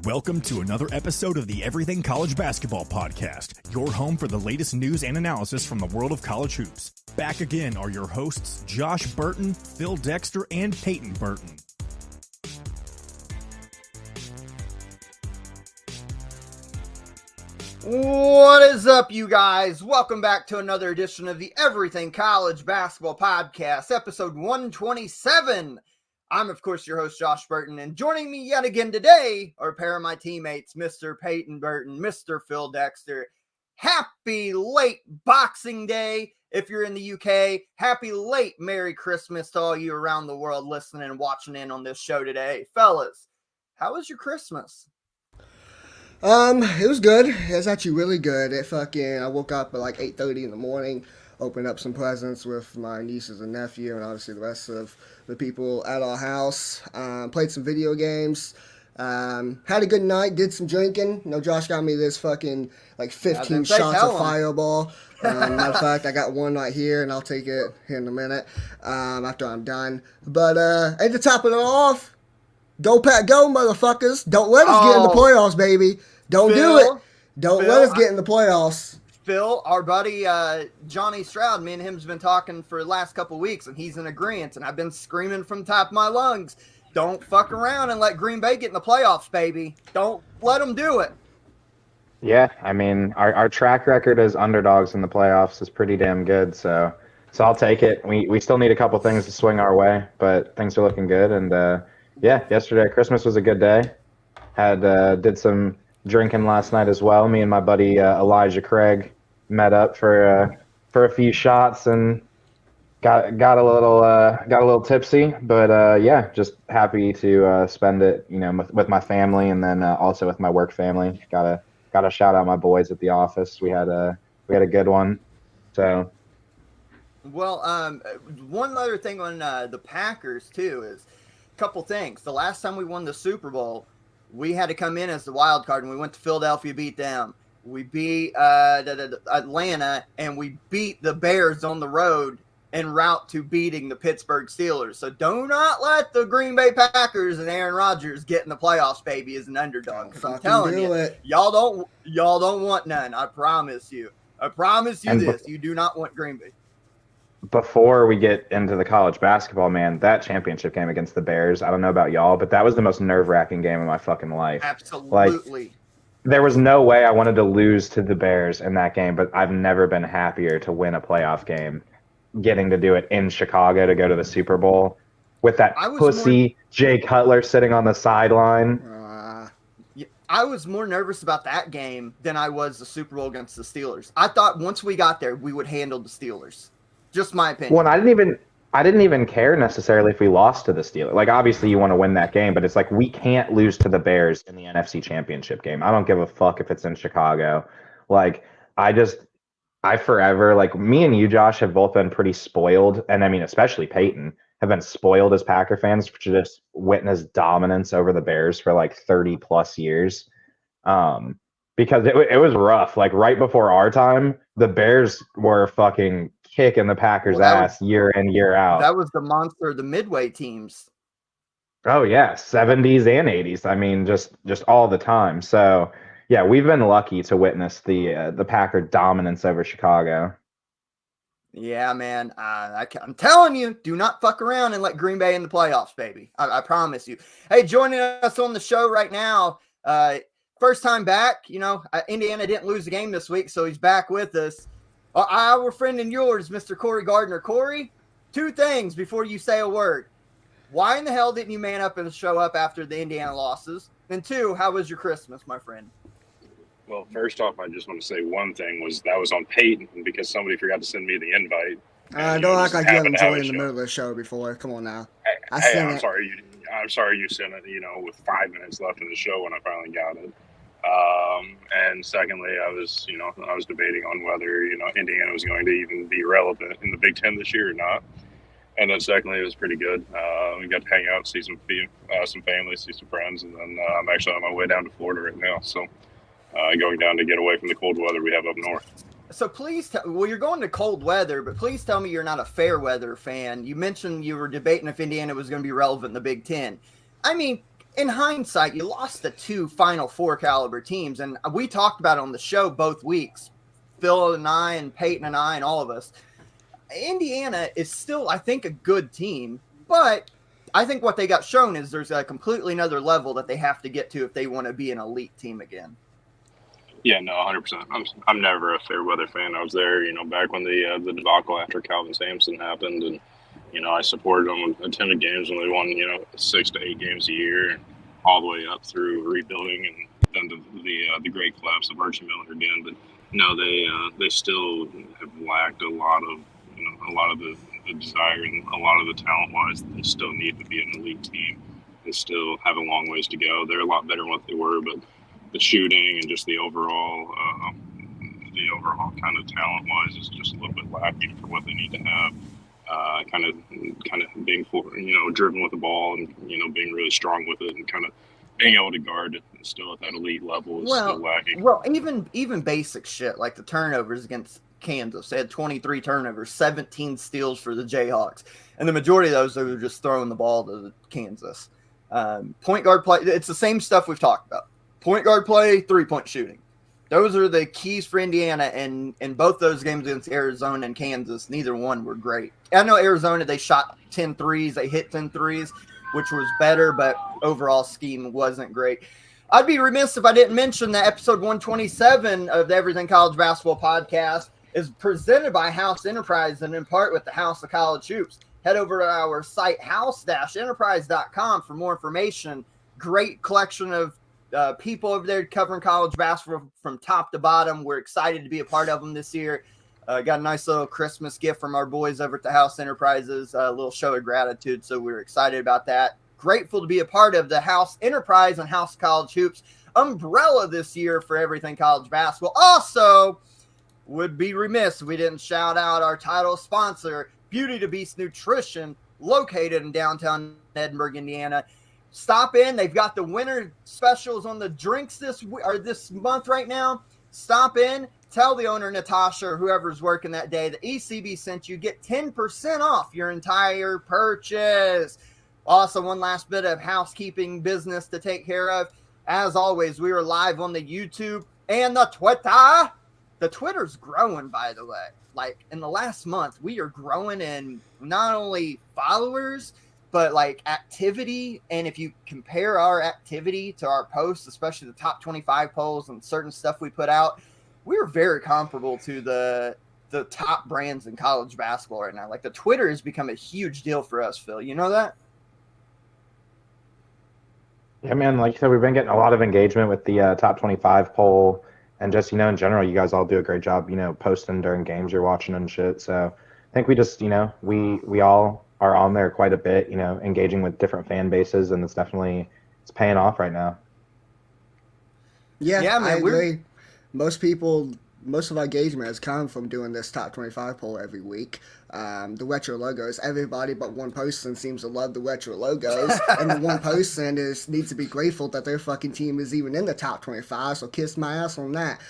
Welcome to another episode of the Everything College Basketball Podcast, your home for the latest news and analysis from the world of college hoops. Back again are your hosts, Josh Burton, Phil Dexter, and Peyton Burton. What is up, you guys? Welcome back to another edition of the Everything College Basketball Podcast, episode 127. I'm, of course, your host, Josh Burton, and joining me yet again today are a pair of my teammates, Mr. Peyton Burton, Mr. Phil Dexter. Happy late Boxing Day if you're in the UK. Happy late Merry Christmas to all you around the world listening and watching in on this show today. Fellas, how was your Christmas? It was good. It was actually really good. I woke up at like 8:30 in the morning, opened up some presents with my nieces and nephew, and obviously the rest of the people at our house. Played some video games. Had a good night. Did some drinking. You know, Josh got me this fucking like 15 shots of Fireball. Matter of fact, I got one right here, and I'll take it here in a minute after I'm done. But and to top it all off, go Pack, go, motherfuckers! Don't let us get in the playoffs, baby. Don't do it. Don't let us get in the playoffs. Phil, our buddy Johnny Stroud, me and him's been talking for the last couple weeks, and he's in agreement. And I've been screaming from the top of my lungs, don't fuck around and let Green Bay get in the playoffs, baby. Don't let them do it. Yeah, I mean, our track record as underdogs in the playoffs is pretty damn good, so I'll take it. We still need a couple things to swing our way, but things are looking good. And yeah, yesterday Christmas was a good day. Did some drinking last night as well. Me and my buddy Elijah Craig met up for a few shots and got a little tipsy. But yeah, just happy to spend it, you know, with my family and then also with my work family. Gotta shout out my boys at the office. We had a good one. So. Well, one other thing on the Packers too is a couple things. The last time we won the Super Bowl, we had to come in as the wild card, and we went to Philadelphia, beat them. We beat Atlanta, and we beat the Bears on the road en route to beating the Pittsburgh Steelers. So do not let the Green Bay Packers and Aaron Rodgers get in the playoffs, baby, as an underdog. Because I'm telling you, y'all don't want none. I promise you. I promise you this. You do not want Green Bay. Before we get into the college basketball, man, that championship game against the Bears, I don't know about y'all, but that was the most nerve-wracking game of my fucking life. Absolutely. Like, there was no way I wanted to lose to the Bears in that game, but I've never been happier to win a playoff game, getting to do it in Chicago to go to the Super Bowl with that pussy Jay Cutler sitting on the sideline. I was more nervous about that game than I was the Super Bowl against the Steelers. I thought once we got there, we would handle the Steelers. Just my opinion. Well, I didn't even care necessarily if we lost to the Steelers. Like, obviously you want to win that game, but it's like we can't lose to the Bears in the NFC Championship game. I don't give a fuck if it's in Chicago. Like, I forever, like, me and you, Josh, have both been pretty spoiled, and I mean, especially Peyton, have been spoiled as Packer fans to just witness dominance over the Bears for like 30 plus years. Because it was rough. Like, right before our time, the Bears were fucking kicking the Packers' ass year in, year out. That was the monster of the midway teams. Oh yeah, 70s and 80s. I mean, just all the time. So yeah, we've been lucky to witness the Packer dominance over Chicago. Yeah, man. I'm telling you, do not fuck around and let Green Bay in the playoffs, baby. I promise you. Hey, joining us on the show right now, first time back. You know, Indiana didn't lose the game this week, so he's back with us. Our friend and yours, Mr. Corey Gardner. Corey, two things before you say a word. Why in the hell didn't you man up and show up after the Indiana losses? And two, how was your Christmas, my friend? Well, first off, I just want to say one thing that was on Peyton because somebody forgot to send me the invite. Don't act like you haven't joined in the middle of the show before. Come on now. I'm sorry you sent it, you know, with 5 minutes left in the show when I finally got it. And secondly, I was debating on whether, you know, Indiana was going to even be relevant in the Big Ten this year or not. And then secondly, it was pretty good. We got to hang out, see some family, see some friends, and then I'm actually on my way down to Florida right now. So going down to get away from the cold weather we have up north. So please, you're going to cold weather, but please tell me you're not a fair weather fan. You mentioned you were debating if Indiana was going to be relevant in the Big Ten. I mean, in hindsight, you lost the 2 Final Four caliber teams, and we talked about it on the show both weeks. Phil and I and Peyton and I and all of us. Indiana is still, I think, a good team, but I think what they got shown is there's a completely another level that they have to get to if they want to be an elite team again. Yeah, no, 100%. I'm never a fair weather fan. I was there, back when the debacle after Calvin Sampson happened, and I supported them, attended games when they won 6 to 8 games a year, all the way up through rebuilding, and then the great collapse of Archie Miller again. But no, they still have lacked a lot of the desire and a lot of the talent wise. They still need to be an elite team. They still have a long ways to go. They're a lot better than what they were, but the shooting and just the overall kind of talent wise is just a little bit lacking for what they need to have. Kind of being driven with the ball and being really strong with it, and kind of being able to guard it still at that elite level is still lacking. Well, even basic shit like the turnovers against Kansas. They had 23 turnovers, 17 steals for the Jayhawks, and the majority of those they were just throwing the ball to Kansas. Point guard play, it's the same stuff we've talked about. Point guard play, 3-point shooting. Those are the keys for Indiana, and in both those games against Arizona and Kansas, neither one were great. I know Arizona, they shot 10 threes, they hit 10 threes, which was better, but overall scheme wasn't great. I'd be remiss if I didn't mention that episode 127 of the Everything College Basketball podcast is presented by House Enterprise and in part with the House of College Hoops. Head over to our site, house-enterprise.com, for more information. Great collection of people over there covering college basketball from top to bottom. We're excited to be a part of them this year. Got a nice little Christmas gift from our boys over at the House Enterprises, a little show of gratitude. So we're excited about that. Grateful to be a part of the House Enterprise and House College Hoops umbrella this year for Everything College Basketball. Also, would be remiss if we didn't shout out our title sponsor, Beauty to Beast Nutrition, located in downtown Edinburgh, Indiana. Stop in. They've got the winter specials on the drinks this month right now. Stop in. Tell the owner, Natasha, or whoever's working that day, that ECB sent you. Get 10% off your entire purchase. Also, one last bit of housekeeping business to take care of. As always, we are live on the YouTube and the Twitter. The Twitter's growing, by the way. Like, in the last month, we are growing in not only followers, but like activity. And if you compare our activity to our posts, especially the top 25 polls and certain stuff we put out, we're very comparable to the top brands in college basketball right now. Like, the Twitter has become a huge deal for us, Phil. You know that? Yeah, man. Like you said, we've been getting a lot of engagement with the top 25 poll, and just in general, you guys all do a great job, posting during games you're watching and shit. So I think we just, we all are on there quite a bit, engaging with different fan bases, and it's paying off right now. Yeah, man, I agree. Most of our engagement has come from doing this top 25 poll every week. The retro logos, everybody but one person seems to love the retro logos, and the one person needs to be grateful that their fucking team is even in the top 25, so kiss my ass on that.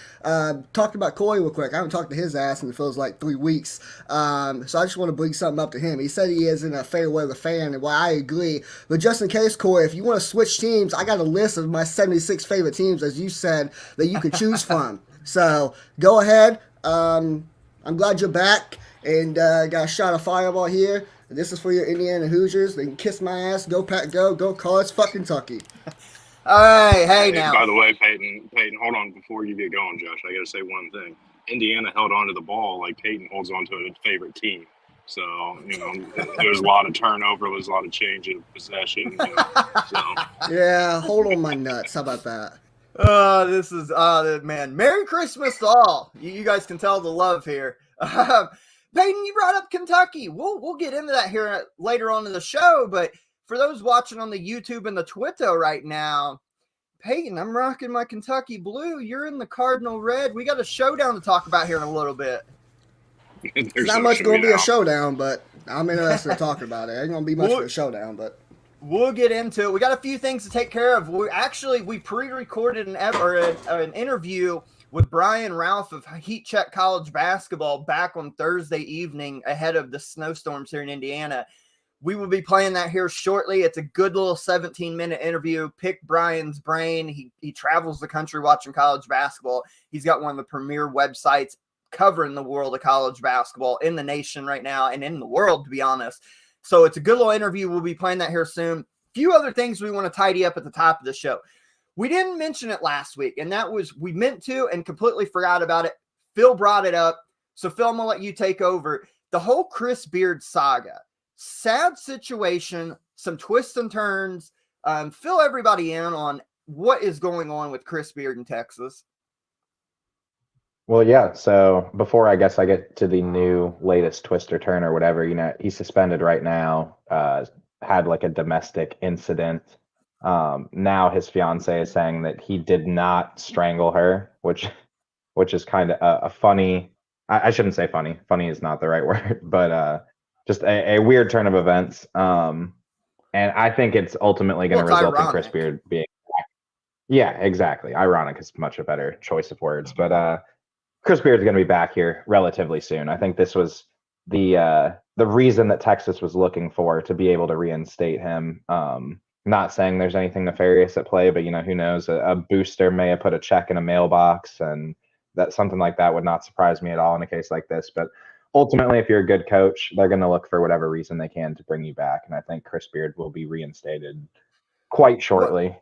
Talked about Corey real quick. I haven't talked to his ass in it feels like 3 weeks, so I just want to bring something up to him. He said he isn't a fair weather fan, and I agree, but just in case, Corey, if you want to switch teams, I got a list of my 76 favorite teams, as you said, that you could choose from. So go ahead. I'm glad you're back, and got a shot of Fireball here. This is for your Indiana Hoosiers. They can kiss my ass. Go Pack, go Cards, fuck Kentucky. All right, hey now. By the way, Peyton, hold on before you get going, Josh. I got to say one thing. Indiana held on to the ball like Peyton holds on to a favorite team. So, there's a lot of turnover, there's a lot of change of possession. Yeah, hold on my nuts. How about that? This is man. Merry Christmas to all. You guys can tell the love here. Peyton, you brought up Kentucky. We'll get into that here later on in the show. But for those watching on the YouTube and the Twitter right now, Peyton, I'm rocking my Kentucky blue. You're in the Cardinal red. We got a showdown to talk about here in a little bit. It's not much going to be a showdown, but I'm interested to talk about it. It ain't going to be much of a showdown, but we'll get into it. We got a few things to take care of. We pre-recorded an interview with Brian Ralph of Heat Check College Basketball back on Thursday evening ahead of the snowstorms here in Indiana. We will be playing that here shortly. It's a good little 17-minute interview. Pick Brian's brain. He travels the country watching college basketball. He's got one of the premier websites covering the world of college basketball in the nation right now and in the world, to be honest. So it's a good little interview. We'll be playing that here soon. A few other things we want to tidy up at the top of the show. We didn't mention it last week, and that was we meant to and completely forgot about it. Phil brought it up. So, Phil, I'm going to let you take over. The whole Chris Beard saga. Sad situation, some twists and turns. Fill everybody in on what is going on with Chris Beard in Texas. Well, yeah. So before I guess I get to the new latest twist or turn or whatever, he's suspended right now, had like a domestic incident. Now his fiance is saying that he did not strangle her, which is kind of a funny, I shouldn't say funny. Funny is not the right word, but just a weird turn of events. And I think it's ultimately going to result in Chris Beard being. Yeah, exactly. Ironic is much a better choice of words, but Chris Beard's going to be back here relatively soon. I think this was the reason that Texas was looking for to be able to reinstate him. Not saying there's anything nefarious at play, but who knows? A booster may have put a check in a mailbox, and that something like that would not surprise me at all in a case like this. But ultimately, if you're a good coach, they're going to look for whatever reason they can to bring you back, and I think Chris Beard will be reinstated quite shortly.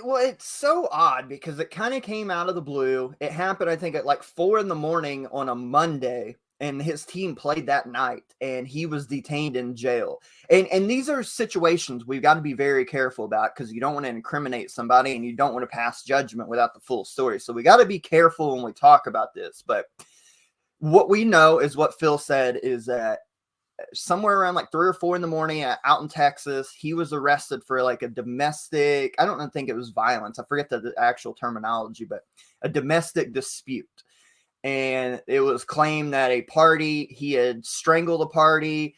Well, it's so odd because it kind of came out of the blue. It happened, I think, at like 4 a.m. on a Monday, and his team played that night, and he was detained in jail. And these are situations we've got to be very careful about because you don't want to incriminate somebody and you don't want to pass judgment without the full story. So we got to be careful when we talk about this. But what we know is what Phil said is that somewhere around like 3 or 4 a.m. out in Texas, he was arrested for like a domestic, I don't think it was violence. I forget the actual terminology, but a domestic dispute. And it was claimed that he had strangled a party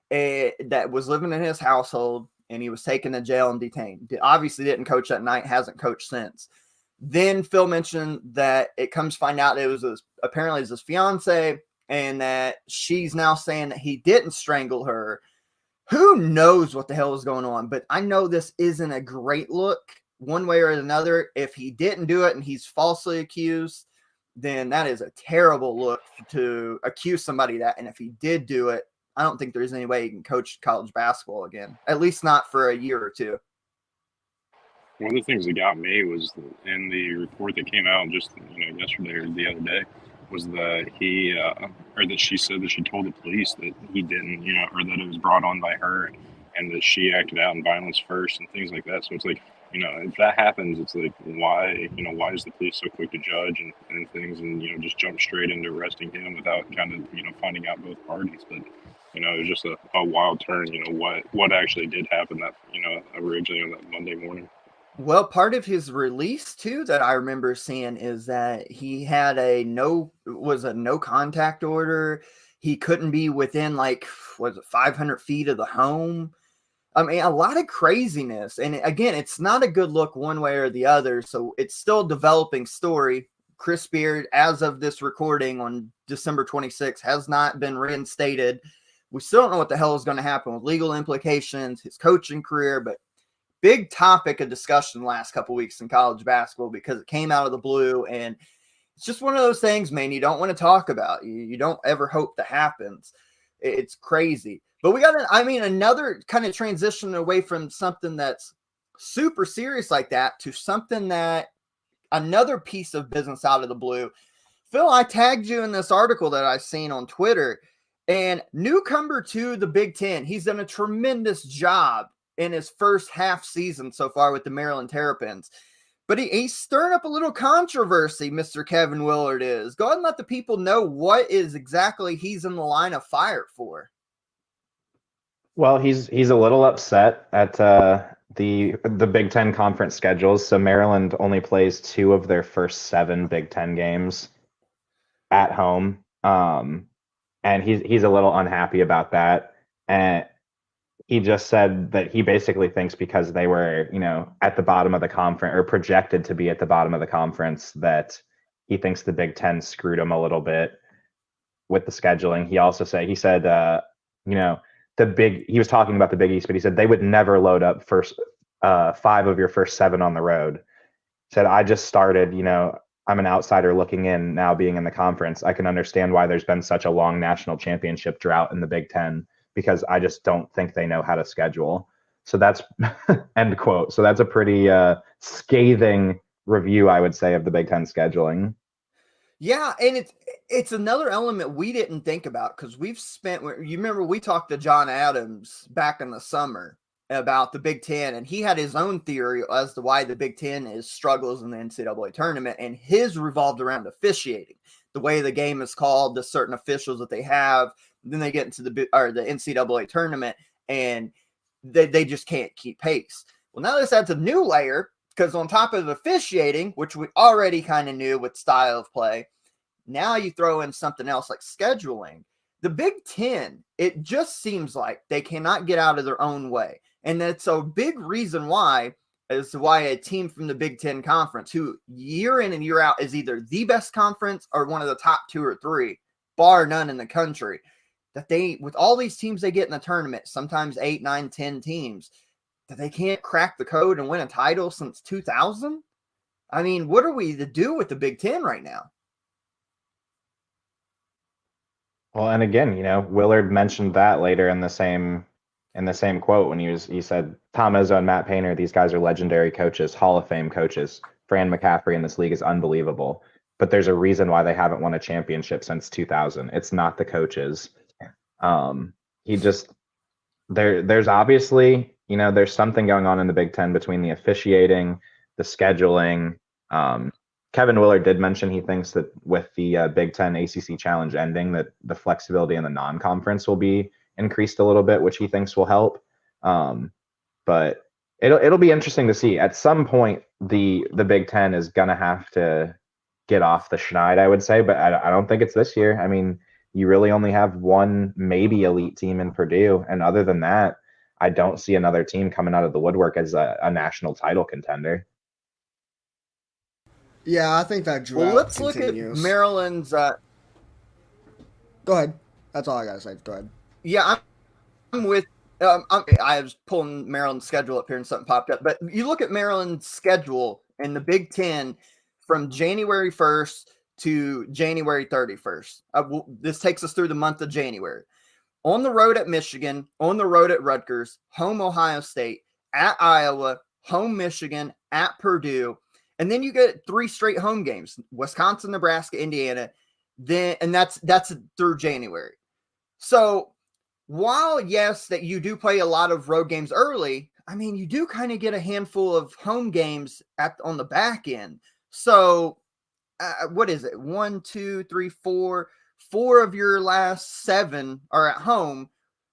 that was living in his household, and he was taken to jail and detained. Obviously didn't coach that night, hasn't coached since. Then Phil mentioned that it comes to find out it was apparently his fiance, and that she's now saying that he didn't strangle her. Who knows what the hell is going on? But I know this isn't a great look one way or another. If he didn't do it and he's falsely accused, then that is a terrible look to accuse somebody of that. And if he did do it, I don't think there's any way he can coach college basketball again, at least not for a year or two. One of the things that got me was in the report that came out just yesterday or the other day, was that she said that she told the police that he didn't, or that it was brought on by her, and that she acted out in violence first and things like that. So it's like, if that happens, it's like, why is the police so quick to judge and things, and just jump straight into arresting him without kind of finding out both parties. But it was just a wild turn. What actually did happen that originally on that Monday morning. Well, part of his release too that I remember seeing is that he had a no contact order. He couldn't be within 500 feet of the home. I mean, a lot of craziness. And again, it's not a good look one way or the other. So it's still a developing story. Chris Beard, as of this recording on December 26th, has not been reinstated. We still don't know what the hell is going to happen with legal implications, his coaching career, but big topic of discussion the last couple of weeks in college basketball because it came out of the blue, and it's just one of those things, man, you don't want to talk about. You don't ever hope that happens. It's crazy. But we got another kind of transition away from something that's super serious like that to something that another piece of business out of the blue. Phil, I tagged you in this article that I've seen on Twitter, and newcomer to the Big Ten, he's done a tremendous job in his first half season so far with the Maryland Terrapins. But he's stirring up a little controversy, Mr. Kevin Willard is. Go ahead and let the people know what is exactly he's in the line of fire for. Well, he's a little upset at the Big Ten conference schedules. So Maryland only plays 2 of their first 7 Big Ten games at home. And he's a little unhappy about that. And he just said that he basically thinks because they were, at the bottom of the conference or projected to be at the bottom of the conference, that he thinks the Big Ten screwed him a little bit with the scheduling. He said, he was talking about the Big East, but he said they would never load up first 5 of your first 7 on the road. Said, I just started, I'm an outsider looking in now being in the conference. I can understand why there's been such a long national championship drought in the Big Ten, because I just don't think they know how to schedule. So that's end quote. So that's a pretty scathing review, I would say, of the Big Ten scheduling. Yeah, and it's another element we didn't think about, because you remember we talked to John Adams back in the summer about the Big Ten, and he had his own theory as to why the Big Ten struggles in the NCAA tournament, and his revolved around officiating, the way the game is called, the certain officials that they have. Then they get into the NCAA tournament, and they just can't keep pace. Well, now this adds a new layer, because on top of officiating, which we already kind of knew with style of play, now you throw in something else like scheduling. The Big Ten, it just seems like they cannot get out of their own way. And that's a big reason why a team from the Big Ten Conference, who year in and year out is either the best conference or one of the top 2 or 3, bar none in the country, that with all these teams they get in the tournament, sometimes 8, 9, 10 teams, that they can't crack the code and win a title since 2000? I mean, what are we to do with the Big Ten right now? Well, and again, Willard mentioned that later in the same quote when he said Tom Izzo and Matt Painter, these guys are legendary coaches, Hall of Fame coaches. Fran McCaffrey in this league is unbelievable, but there's a reason why they haven't won a championship since 2000. It's not the coaches. There's obviously, there's something going on in the Big Ten between the officiating, the scheduling. Kevin Willard did mention he thinks that with the Big Ten ACC Challenge ending, that the flexibility in the non-conference will be increased a little bit, which he thinks will help. But it'll be interesting to see. At some point, the Big Ten is gonna have to get off the schneid, I would say, but I don't think it's this year. I mean, you really only have one maybe elite team in Purdue, and other than that, I don't see another team coming out of the woodwork as a national title contender. Yeah, I think that drought Well, let's continues. look at Maryland's. Go ahead. That's all I gotta say. Go ahead. Yeah, I'm with. I was pulling Maryland's schedule up here and something popped up. But you look at Maryland's schedule in the Big Ten from January 1st to January 31st. This takes us through the month of January. On the road at Michigan, on the road at Rutgers, home Ohio State, at Iowa, home Michigan, at Purdue. And then you get 3 straight home games: Wisconsin, Nebraska, Indiana. And that's through January. So while, yes, that you do play a lot of road games early, I mean, you do kind of get a handful of home games on the back end. So what is it? 1, 2, 3, 4. 4 of your last 7 are at home.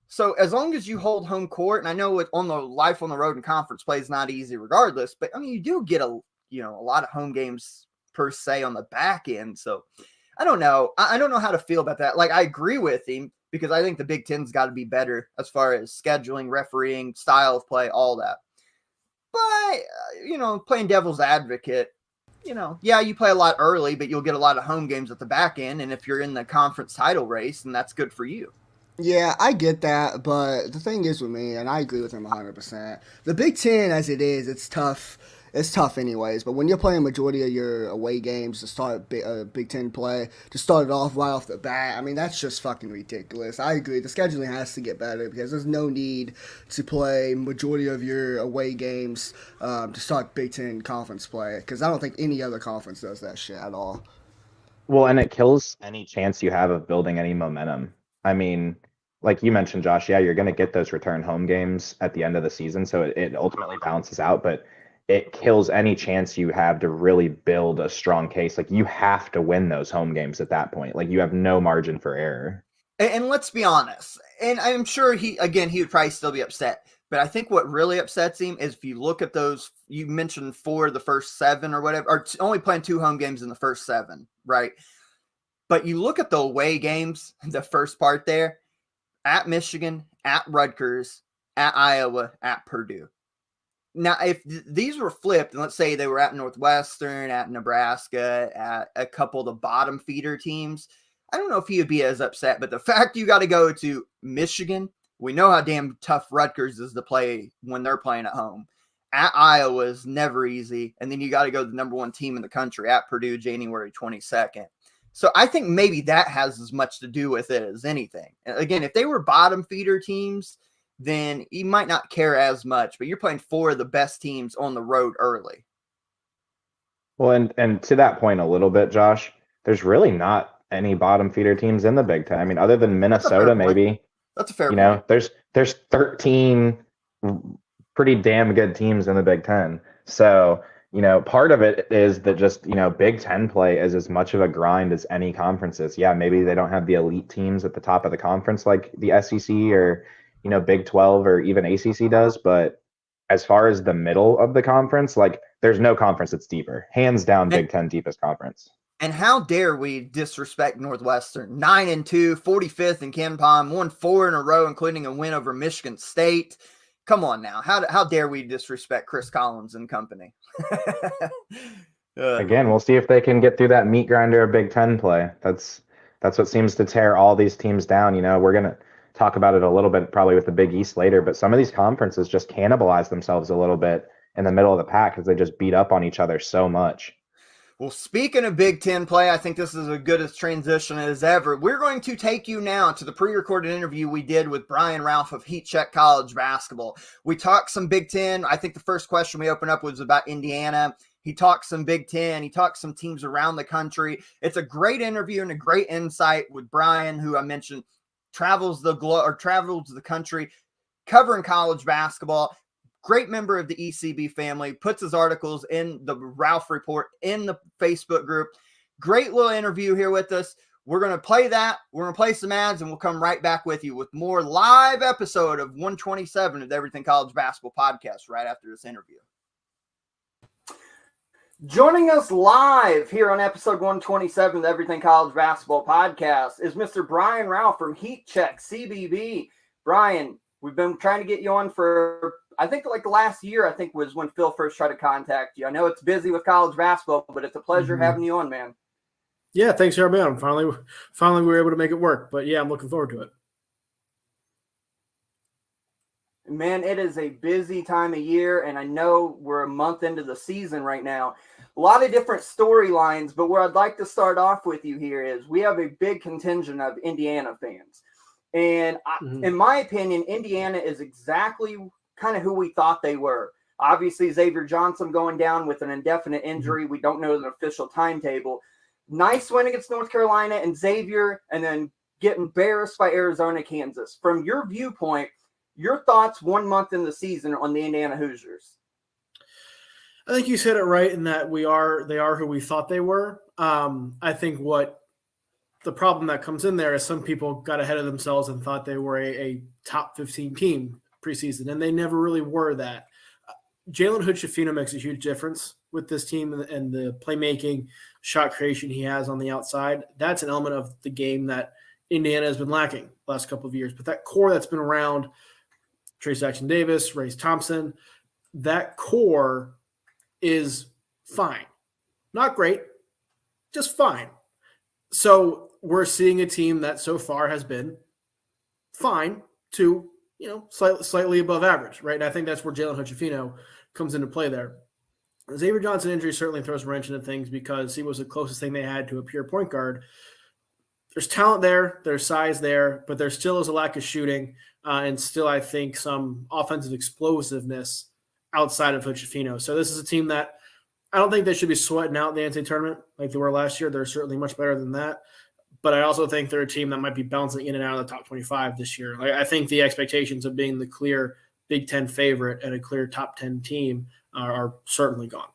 So as long as you hold home court, and I know on the life on the road and conference play is not easy regardless, but I mean, you do get a lot of home games per se on the back end. So I don't know. I don't know how to feel about that. Like, I agree with him, because I think the Big Ten's got to be better as far as scheduling, refereeing, style of play, all that. But, playing devil's advocate, yeah, you play a lot early, but you'll get a lot of home games at the back end. And if you're in the conference title race, then that's good for you. Yeah, I get that, but the thing is with me, and I agree with him 100%, the Big Ten as it is, it's tough. It's tough anyways, but when you're playing majority of your away games to start Big Ten play, to start it off right off the bat, I mean, that's just fucking ridiculous. I agree. The scheduling has to get better, because there's no need to play majority of your away games to start Big Ten conference play, because I don't think any other conference does that shit at all. Well, and it kills any chance you have of building any momentum. I mean, like you mentioned, Josh, yeah, you're going to get those return home games at the end of the season, so it ultimately balances out, but it kills any chance you have to really build a strong case. Like, you have to win those home games at that point. Like, you have no margin for error. And let's be honest, and I'm sure he would probably still be upset, but I think what really upsets him is if you look at those, you mentioned 4 of the first 7 or whatever, or only playing 2 home games in the first 7, right? But you look at the away games, the first part there, at Michigan, at Rutgers, at Iowa, at Purdue. Now, if these were flipped, and let's say they were at Northwestern, at Nebraska, at a couple of the bottom feeder teams, I don't know if he would be as upset. But the fact you got to go to Michigan, We know how damn tough Rutgers is to play when they're playing at home. At Iowa is never easy. And then you got to go to the number 1 team in the country at Purdue, January 22nd. So I think maybe that has as much to do with it as anything. Again, if they were bottom feeder teams, then you might not care as much, but you're playing 4 of the best teams on the road early. Well, and to that point a little bit, Josh, there's really not any bottom feeder teams in the Big Ten. I mean, other than Minnesota, maybe. That's a fair point. You know, there's 13 pretty damn good teams in the Big Ten. So, you know, part of it is that just, you know, Big Ten play is as much of a grind as any conferences. Yeah, maybe they don't have the elite teams at the top of the conference like the SEC or, you know, Big 12 or even ACC does. But as far as the middle of the conference, like there's no conference that's deeper. Hands down, Big Ten deepest conference. And how dare we disrespect Northwestern? 9-2, 45th in KenPom, won 4 in a row, including a win over Michigan State. Come on now. How dare we disrespect Chris Collins and company? Again, we'll see if they can get through that meat grinder of Big Ten play. That's what seems to tear all these teams down. You know, we're going to talk about it a little bit probably with the Big East later, but some of these conferences just cannibalize themselves a little bit in the middle of the pack because they just beat up on each other so much. Well, speaking of Big Ten play, I think this is as good a transition as ever. We're going to take you now to the pre-recorded interview we did with Brian Ralph of Heat Check College Basketball. We talked some Big Ten. I think the first question we opened up was about Indiana. He talked some Big Ten. He talked some teams around the country. It's a great interview and a great insight with Brian, who I mentioned travels the country covering college basketball. Great member of the ECB family, puts his articles in the Ralph Report in the Facebook group. Great little interview here with us. We're going to play that. We're going to play some ads, and we'll come right back with you with more live episode of 127 of the Everything College Basketball Podcast right after this interview. Joining us live here on episode 127 of the Everything College Basketball Podcast is Mr. Brian Ralph from Heat Check CBB. Brian, we've been trying to get you on for, I think, like the last year, I think was when Phil first tried to contact you. I know it's busy with college basketball, but it's a pleasure having you on, man. Yeah, thanks for having me on. Finally, we were able to make it work. But yeah, I'm looking forward to it. Man, it is a busy time of year, and I know we're a month into the season right now. A lot of different storylines, but where I'd like to start off with you here is we have a big contingent of Indiana fans. And in my opinion, Indiana is exactly kind of who we thought they were. Obviously, Xavier Johnson going down with an indefinite injury. We don't know the official timetable. Nice win against North Carolina and Xavier, and then get embarrassed by Arizona, Kansas. From your viewpoint, your thoughts 1 month in the season on the Indiana Hoosiers? I think you said it right in that they are who we thought they were. I think what the problem that comes in there is some people got ahead of themselves and thought they were a top 15 team preseason, and they never really were that. Jalen Hood-Schifino makes a huge difference with this team and the playmaking, shot creation he has on the outside. That's an element of the game that Indiana has been lacking the last couple of years. But that core that's been around, Trace Jackson-Davis, Race Thompson, that core is fine. Not great, just fine. So we're seeing a team that so far has been fine to, slightly above average, right? And I think that's where Jalen Hood-Schifino comes into play there. The Xavier Johnson injury certainly throws a wrench into things because he was the closest thing they had to a pure point guard. There's talent there, there's size there, but there still is a lack of shooting and still, I think, some offensive explosiveness outside of Hood-Schifino. So this is a team that I don't think they should be sweating out the NCAA tournament like they were last year. They're certainly much better than that. But I also think they're a team that might be bouncing in and out of the top 25 this year. I think the expectations of being the clear Big Ten favorite and a clear top 10 team are certainly gone.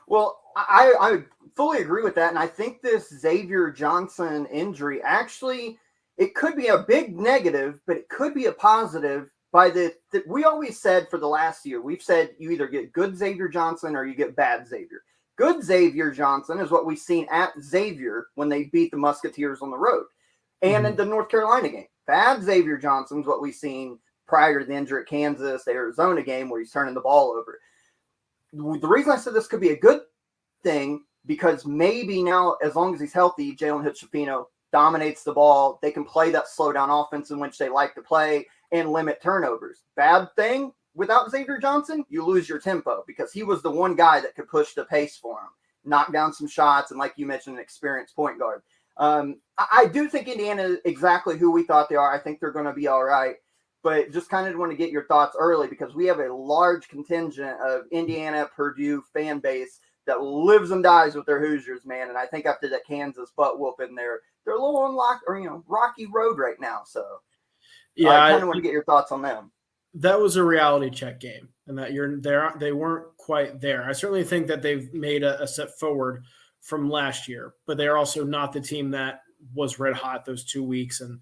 Well, I fully agree with that. And I think this Xavier Johnson injury actually, it could be a big negative, but it could be a positive. We always said for the last year, we've said you either get good Xavier Johnson or you get bad Xavier. Good Xavier Johnson is what we've seen at Xavier when they beat the Musketeers on the road and in the North Carolina game. Bad Xavier Johnson is what we've seen prior to the injury at Kansas, the Arizona game where he's turning the ball over. The reason I said this could be a good thing, because maybe now, as long as he's healthy, Jalen Hood-Schifino dominates the ball. They can play that slow down offense in which they like to play and limit turnovers. Bad thing, without Xavier Johnson, you lose your tempo because he was the one guy that could push the pace for him, knock down some shots, and like you mentioned, an experienced point guard. I do think Indiana is exactly who we thought they are. I think they're going to be all right. But just kind of want to get your thoughts early because we have a large contingent of Indiana, Purdue fan base that lives and dies with their Hoosiers, man. And I think after that Kansas butt whooping, they're a little on rocky road right now. So yeah, I kind of want to get your thoughts on them. That was a reality check game, and that they weren't quite there. I certainly think that they've made a step forward from last year, but they're also not the team that was red hot those 2 weeks and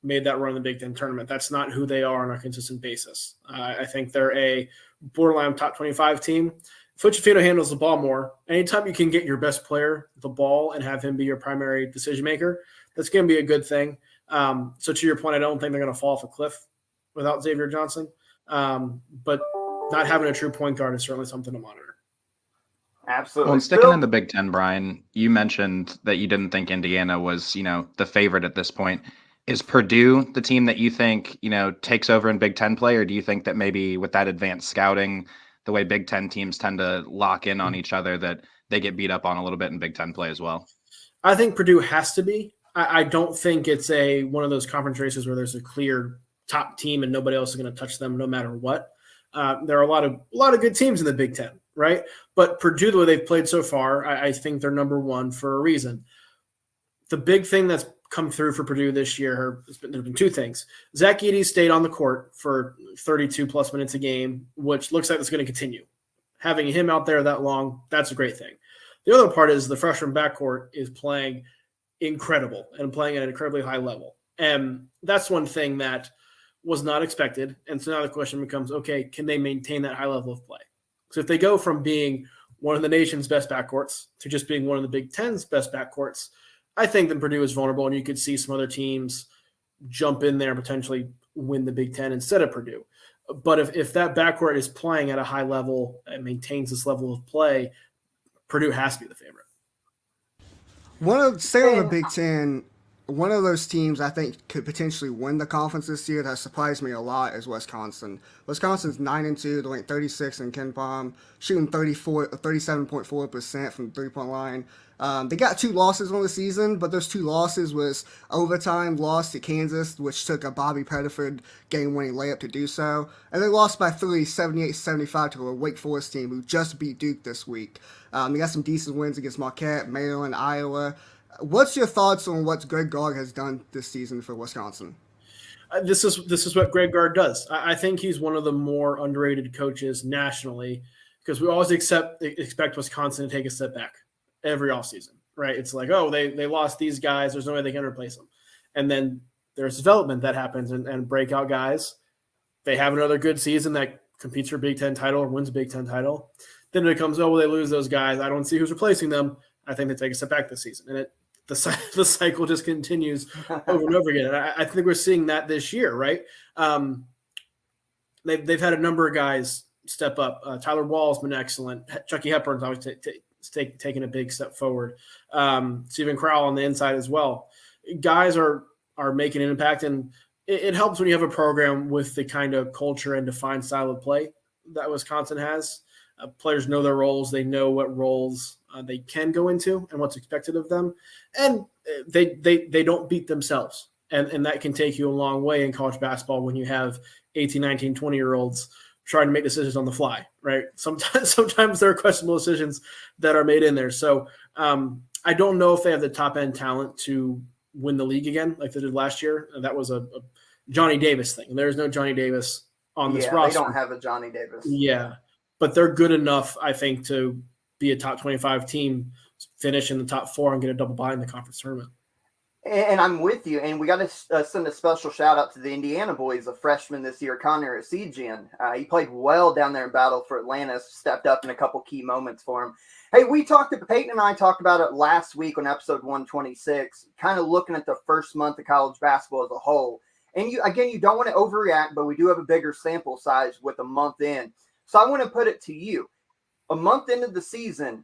made that run in the Big Ten tournament. That's not who they are on a consistent basis. I think they're a borderline top 25 team. Fuchifino handles the ball more. Anytime you can get your best player the ball and have him be your primary decision maker, that's going to be a good thing. So to your point, I don't think they're going to fall off a cliff without Xavier Johnson. But not having a true point guard is certainly something to monitor. Absolutely. Well, and sticking in the Big Ten, Brian, you mentioned that you didn't think Indiana was, the favorite at this point. Is Purdue the team that you think, takes over in Big Ten play, or do you think that maybe with that advanced scouting, the way Big Ten teams tend to lock in on each other, that they get beat up on a little bit in Big Ten play as well? I think Purdue has to be. I don't think it's one of those conference races where there's a clear top team and nobody else is going to touch them no matter what. There are a lot of good teams in the Big Ten, right? But Purdue, the way they've played so far, I think they're number one for a reason. The big thing that's come through for Purdue this year, there's been two things. Zach Edey stayed on the court for 32 plus minutes a game, which looks like it's going to continue. Having him out there that long, that's a great thing. The other part is the freshman backcourt is playing incredible and playing at an incredibly high level. And that's one thing that was not expected. And so now the question becomes, okay, can they maintain that high level of play? So if they go from being one of the nation's best backcourts to just being one of the Big Ten's best backcourts, I think that Purdue is vulnerable, and you could see some other teams jump in there and potentially win the Big Ten instead of Purdue. But if that backcourt is playing at a high level and maintains this level of play, Purdue has to be the favorite. Stay on the Big Ten, one of those teams I think could potentially win the conference this year that surprised me a lot is Wisconsin. Wisconsin's 9-2, they're ranked 36 in KenPom, shooting 37.4% from the three-point line. They got 2 losses on the season, but those 2 losses was overtime loss to Kansas, which took a Bobby Pettiford game-winning layup to do so. And they lost by 3, 78-75 to a Wake Forest team who just beat Duke this week. They got some decent wins against Marquette, Maryland, Iowa. What's your thoughts on what Greg Gard has done this season for Wisconsin? This is what Greg Gard does. I think he's one of the more underrated coaches nationally because we always expect Wisconsin to take a step back every offseason, right? It's like, oh, they lost these guys. There's no way they can replace them. And then there's development that happens and breakout guys. They have another good season that competes for a Big Ten title or wins a Big Ten title. Then it becomes, oh, well, they lose those guys. I don't see who's replacing them. I think they take a step back this season. And the cycle just continues over and over again. And I think we're seeing that this year, right? They've had a number of guys step up. Tyler Wall's been excellent. Chucky Hepburn's always taking a big step forward. Stephen Crowell on the inside as well. Guys are making an impact, and it helps when you have a program with the kind of culture and defined style of play that Wisconsin has. Players know their roles. They know what roles they can go into and what's expected of them. And they don't beat themselves. And that can take you a long way in college basketball when you have 18, 19, 20-year-olds trying to make decisions on the fly, right? Sometimes there are questionable decisions that are made in there. So I don't know if they have the top-end talent to win the league again like they did last year. That was a Johnny Davis thing. There's no Johnny Davis on this roster. They don't have a Johnny Davis. Yeah. But they're good enough, I think, to be a top 25 team, finish in the top 4, and get a double bye in the conference tournament. And I'm with you. And we got to send a special shout out to the Indiana boys, a freshman this year, Connor Esigian. He played well down there in battle for Atlanta, stepped up in a couple key moments for him. Hey, Peyton and I talked about it last week on episode 126, kind of looking at the first month of college basketball as a whole. And you don't want to overreact, but we do have a bigger sample size with a month in. So I want to put it to you. A month into the season,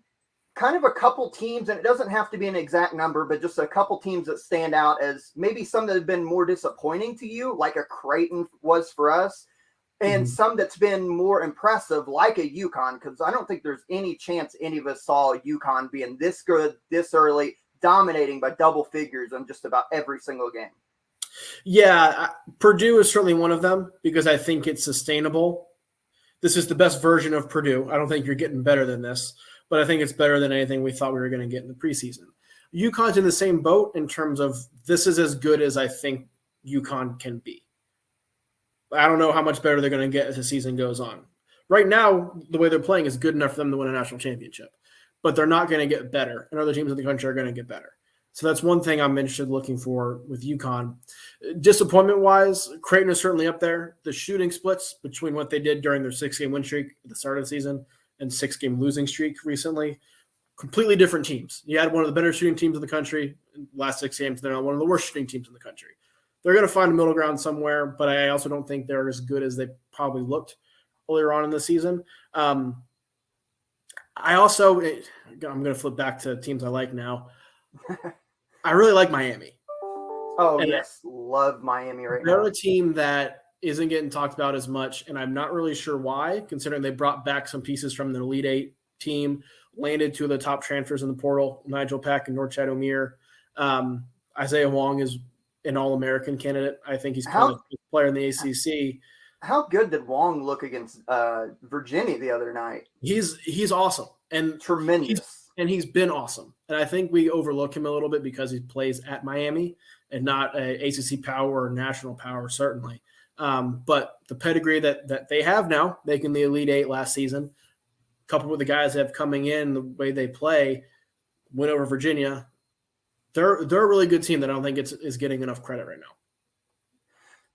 kind of a couple teams, and it doesn't have to be an exact number, but just a couple teams that stand out as maybe some that have been more disappointing to you, like a Creighton was for us, and some that's been more impressive, like a UConn, because I don't think there's any chance any of us saw UConn being this good, this early, dominating by double figures in just about every single game. Yeah, Purdue is certainly one of them because I think it's sustainable. This is the best version of Purdue. I don't think you're getting better than this, but I think it's better than anything we thought we were going to get in the preseason. UConn's in the same boat in terms of this is as good as I think UConn can be. I don't know how much better they're going to get as the season goes on. Right now, the way they're playing is good enough for them to win a national championship, but they're not going to get better, and other teams in the country are going to get better. So that's one thing I'm interested in looking for with UConn. Disappointment-wise, Creighton is certainly up there. The shooting splits between what they did during their 6-game win streak at the start of the season and 6-game losing streak recently, completely different teams. You had one of the better shooting teams in the country in the last 6 games. They're not one of the worst shooting teams in the country. They're going to find a middle ground somewhere, but I also don't think they're as good as they probably looked earlier on in the season. I'm going to flip back to teams I like now. I really like Miami. Oh, and yes. Love Miami right now. They're a team that isn't getting talked about as much, and I'm not really sure why, considering they brought back some pieces from the Elite Eight team, landed 2 of the top transfers in the portal, Nigel Pack and Norchad Omir. Isaiah Wong is an All-American candidate. I think he's kind of a player in the ACC. How good did Wong look against Virginia the other night? He's awesome. And tremendous. He's been awesome. And I think we overlook him a little bit because he plays at Miami and not a ACC power or national power, certainly. But the pedigree that they have now, making the Elite Eight last season, coupled with the guys that have coming in, the way they play, win over Virginia, they're a really good team that I don't think is getting enough credit right now.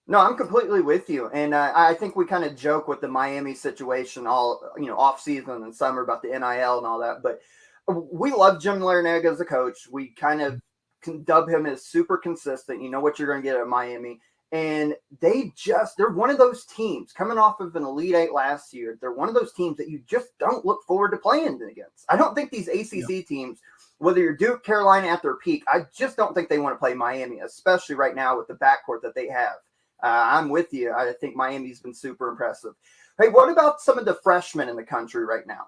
No, I'm completely with you. And I think we kind of joke with the Miami situation all, off season and summer about the NIL and all that. But we love Jim Larinaga as a coach. We kind of can dub him as super consistent. You know what you're going to get at Miami. And they're one of those teams coming off of an Elite Eight last year. They're one of those teams that you just don't look forward to playing against. I don't think these ACC teams, whether you're Duke, Carolina at their peak, I just don't think they want to play Miami, especially right now with the backcourt that they have. I'm with you. I think Miami's been super impressive. Hey, what about some of the freshmen in the country right now?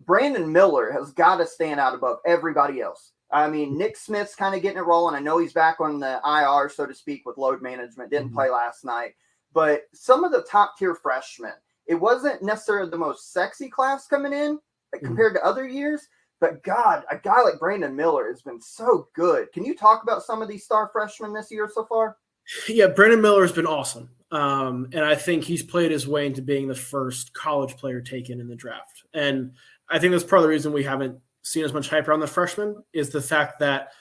Brandon Miller has got to stand out above everybody else. I mean, Nick Smith's kind of getting it rolling. I know he's back on the IR, so to speak, with load management. Didn't play last night. But some of the top-tier freshmen, it wasn't necessarily the most sexy class coming in compared to other years. But, God, a guy like Brandon Miller has been so good. Can you talk about some of these star freshmen this year so far? Yeah, Brandon Miller has been awesome. And I think he's played his way into being the first college player taken in the draft. And I think that's part of the reason we haven't seen as much hype around the freshmen is the fact that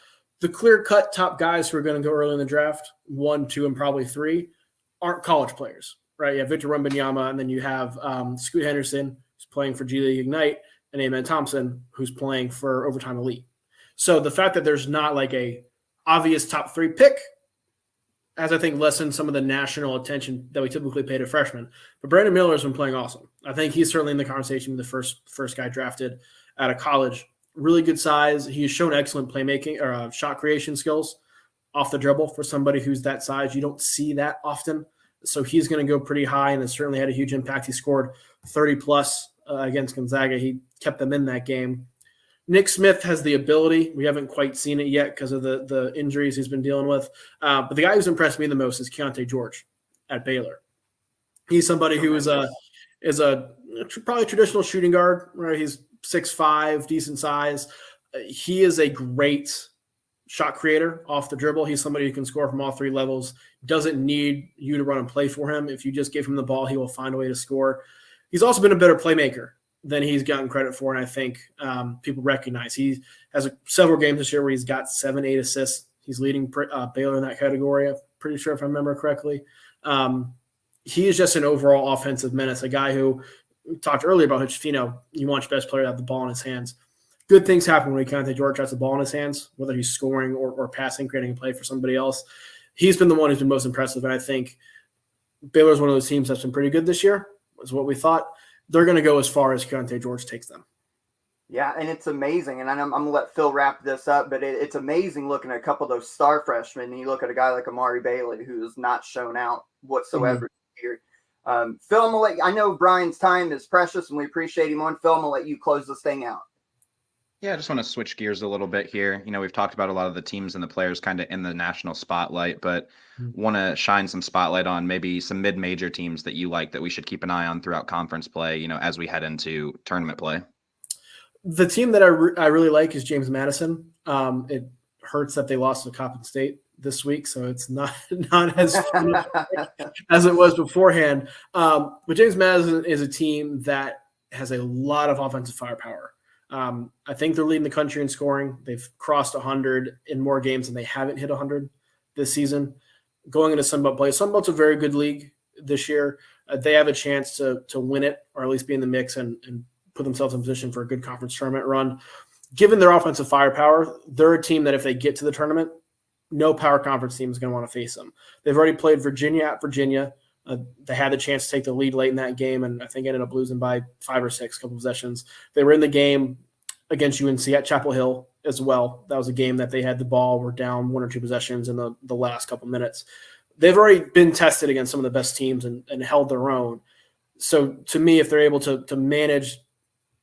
the clear-cut top guys who are going to go early in the draft, 1, 2, and probably 3, aren't college players, right? You have Victor Wembanyama, and then you have Scoot Henderson, who's playing for G League Ignite, and Amen Thompson, who's playing for Overtime Elite. So the fact that there's not like a obvious top 3 pick has, I think, lessened some of the national attention that we typically pay to freshmen. But Brandon Miller has been playing awesome. I think he's certainly in the conversation with the first guy drafted out of college. Really good size. He's shown excellent playmaking or shot creation skills off the dribble for somebody who's that size. You don't see that often. So he's going to go pretty high and has certainly had a huge impact. He scored 30-plus against Gonzaga. He kept them in that game. Nick Smith has the ability. We haven't quite seen it yet because of the injuries he's been dealing with. But the guy who's impressed me the most is Keontae George at Baylor. He's somebody who is a probably traditional shooting guard, right? He's 6'5", decent size. He is a great shot creator off the dribble. He's somebody who can score from all 3 levels. Doesn't need you to run and play for him. If you just give him the ball, he will find a way to score. He's also been a better playmaker than he's gotten credit for, and I think people recognize. He has several games this year where he's got 7-8 assists. He's leading Baylor in that category, I'm pretty sure if I remember correctly. He is just an overall offensive menace, a guy who we talked earlier about Hitchfino. You want your best player to have the ball in his hands. Good things happen when Keontae George has the ball in his hands, whether he's scoring or passing, creating a play for somebody else. He's been the one who's been most impressive, and I think Baylor's one of those teams that's been pretty good this year, is what we thought. They're going to go as far as Keontae George takes them. Yeah, and it's amazing. And I'm going to let Phil wrap this up, but it's amazing looking at a couple of those star freshmen. And you look at a guy like Amari Bailey, who has not shown out whatsoever here. Phil, I'm gonna I know Brian's time is precious and we appreciate him on. Phil, I'm going to let you close this thing out. Yeah, I just want to switch gears a little bit here. We've talked about a lot of the teams and the players kind of in the national spotlight, but want to shine some spotlight on maybe some mid-major teams that you like that we should keep an eye on throughout conference play, as we head into tournament play. The team that I really like is James Madison. It hurts that they lost to Coppin State this week, so it's not as fun as it was beforehand. But James Madison is a team that has a lot of offensive firepower. I think they're leading the country in scoring. They've crossed 100 in more games than they haven't hit 100 this season. Going into Sunbelt play, Sunbelt's a very good league this year. They have a chance to win it, or at least be in the mix and put themselves in position for a good conference tournament run. Given their offensive firepower, they're a team that if they get to the tournament, no power conference team is going to want to face them. They've already played Virginia at Virginia. They had the chance to take the lead late in that game, and I think ended up losing by 5 or 6, couple possessions. They were in the game against UNC at Chapel Hill as well. That was a game that they had the ball, were down 1 or 2 possessions in the last couple minutes. They've already been tested against some of the best teams and held their own. So to me, if they're able to manage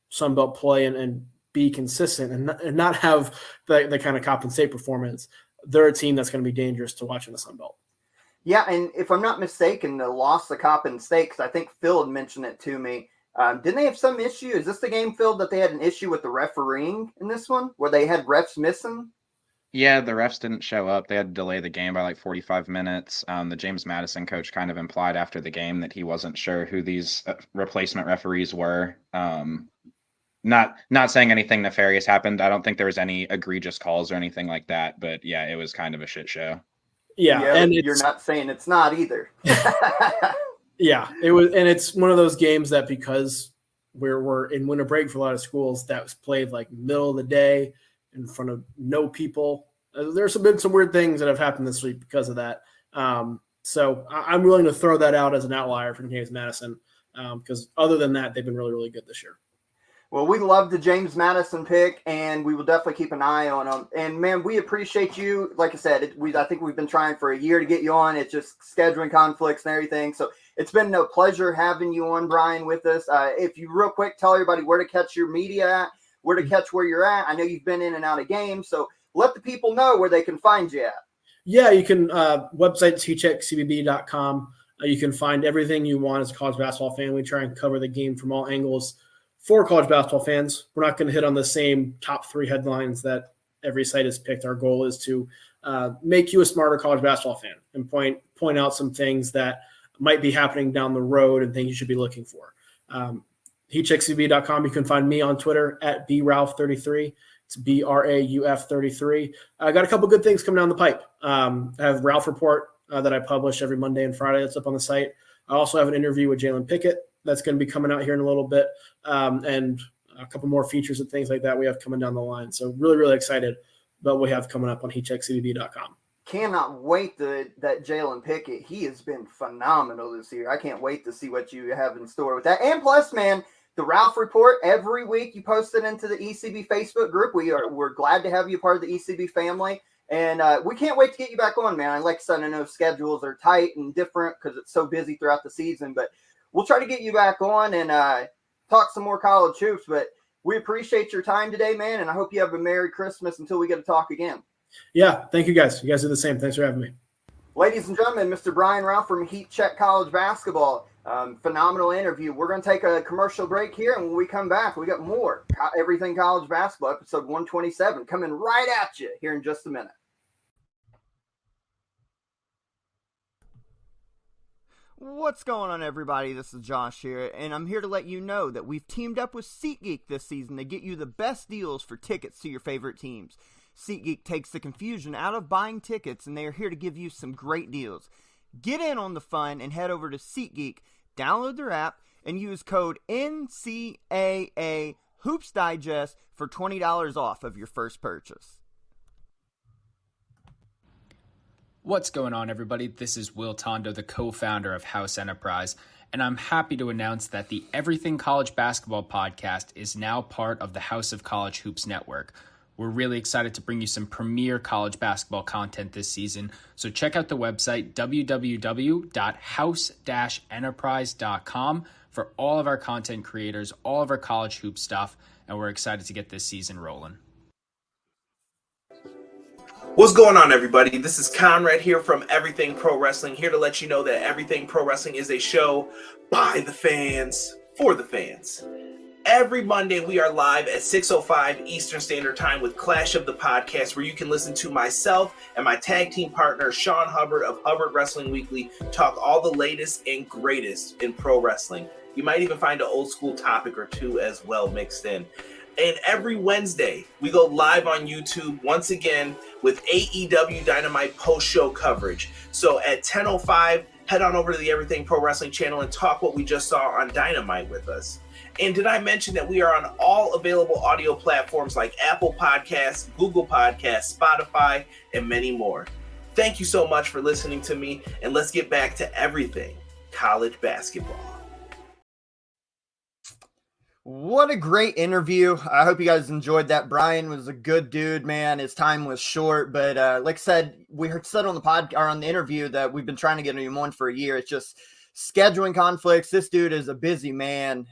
Sunbelt play and be consistent and not have the kind of Coppin State performance, they're a team that's going to be dangerous to watch in the Sunbelt. Yeah, and if I'm not mistaken, the loss to Coppin State, because I think Phil had mentioned it to me, didn't they have some issue? Is this the game, Phil, that they had an issue with the refereeing in this one, where they had refs missing? Yeah, the refs didn't show up. They had to delay the game by like 45 minutes. The James Madison coach kind of implied after the game that he wasn't sure who these replacement referees were. Not saying anything nefarious happened. I don't think there was any egregious calls or anything like that. But yeah, it was kind of a shit show. Yeah, and you're not saying it's not either. Yeah, it was, and it's one of those games that because we're in winter break for a lot of schools, that was played like middle of the day in front of no people. There's been some weird things that have happened this week because of that. So I'm willing to throw that out as an outlier from James Madison because other than that, they've been really, really good this year. Well, we love the James Madison pick, and we will definitely keep an eye on them. And, man, we appreciate you. Like I said, I think we've been trying for a year to get you on. It's just scheduling conflicts and everything. So it's been a pleasure having you on, Brian, with us. If you real quick tell everybody where to catch your media at, where to catch where you're at. I know you've been in and out of games, so let the people know where they can find you at. Yeah, you can website tcheckcbb.com. You can find everything you want as a college basketball fan. We try and cover the game from all angles for college basketball fans. We're not going to hit on the same top 3 headlines that every site has picked. Our goal is to make you a smarter college basketball fan and point out some things that might be happening down the road and things you should be looking for. HeatCheckCB.com. You can find me on Twitter at BRalph33. It's BRAUF33. I got a couple good things coming down the pipe. I have Ralph Report that I publish every Monday and Friday. That's up on the site. I also have an interview with Jalen Pickett that's going to be coming out here in a little bit, and a couple more features and things like that we have coming down the line. So really, really excited about what we have coming up on HeatCheckCB.com. Cannot wait that Jalen Pickett. He has been phenomenal this year. I can't wait to see what you have in store with that. And plus, man, the Ralph Report, every week you post it into the ECB Facebook group. We're glad to have you part of the ECB family. And we can't wait to get you back on, man. Like I said, I know schedules are tight and different because it's so busy throughout the season. But we'll try to get you back on and talk some more college hoops. But we appreciate your time today, man. And I hope you have a Merry Christmas until we get to talk again. Yeah, thank you guys. You guys do the same. Thanks for having me. Ladies and gentlemen, Mr. Brian Ralph from Heat Check College Basketball. Phenomenal interview. We're going to take a commercial break here, and when we come back, we got more Everything College Basketball, episode 127, coming right at you here in just a minute. What's going on, everybody? This is Josh here, and I'm here to let you know that we've teamed up with SeatGeek this season to get you the best deals for tickets to your favorite teams. SeatGeek takes the confusion out of buying tickets, and they are here to give you some great deals. Get in on the fun and head over to SeatGeek, download their app, and use code NCAA Hoops Digest for $20 off of your first purchase. What's going on, everybody? This is Will Tondo, the co-founder of House Enterprise, and I'm happy to announce that the Everything College Basketball podcast is now part of the House of College Hoops Network. We're really excited to bring you some premier college basketball content this season, so check out the website www.house-enterprise.com for all of our content creators, all of our college hoop stuff, and we're excited to get this season rolling. What's going on, everybody? This is Conrad here from Everything Pro Wrestling, here to let you know that Everything Pro Wrestling is a show by the fans, for the fans. Every Monday, we are live at 6:05 Eastern Standard Time with Clash of the Podcast, where you can listen to myself and my tag team partner, Sean Hubbard of Hubbard Wrestling Weekly, talk all the latest and greatest in pro wrestling. You might even find an old school topic or two as well mixed in. And every Wednesday, we go live on YouTube once again with AEW Dynamite post-show coverage. So at 10:05, head on over to the Everything Pro Wrestling channel and talk what we just saw on Dynamite with us. And did I mention that we are on all available audio platforms like Apple Podcasts, Google Podcasts, Spotify, and many more. Thank you so much for listening to me, and let's get back to everything college basketball. What a great interview. I hope you guys enjoyed that. Brian was a good dude, man. His time was short, but like I said, we said on the pod or on the interview that we've been trying to get him on for a year. It's just scheduling conflicts. This dude is a busy man.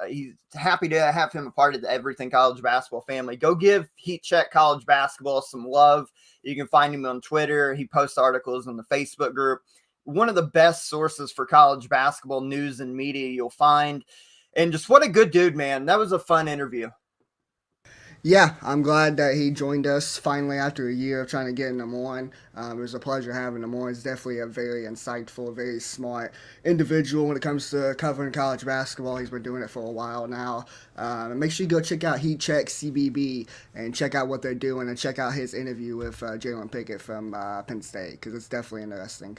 He's happy to have him a part of the Everything College Basketball family. Go give Heat Check College Basketball some love. You can find him on Twitter. He posts articles in the Facebook group. One of the best sources for college basketball news and media you'll find. And just what a good dude, man. That was a fun interview. Yeah, I'm glad that he joined us finally after a year of trying to get him on. It was a pleasure having him on. He's definitely a very insightful, very smart individual when it comes to covering college basketball. He's been doing it for a while now. Make sure you go check out Heat Check CBB and check out what they're doing and check out his interview with Jalen Pickett from Penn State because it's definitely interesting.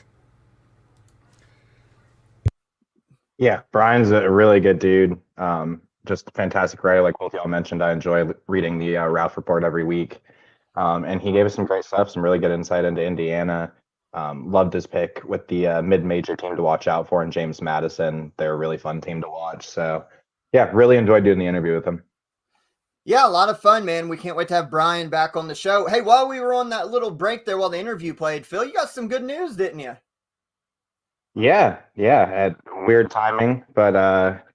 Yeah, Brian's a really good dude. Just a fantastic writer. Like both y'all mentioned, I enjoy reading the Ralph Report every week. And he gave us some great stuff, some really good insight into Indiana. Loved his pick with the mid-major team to watch out for in James Madison. They're a really fun team to watch. So, yeah, really enjoyed doing the interview with him. Yeah, a lot of fun, man. We can't wait to have Brian back on the show. Hey, while we were on that little break there while the interview played, Phil, you got some good news, didn't you? Yeah. At weird timing, but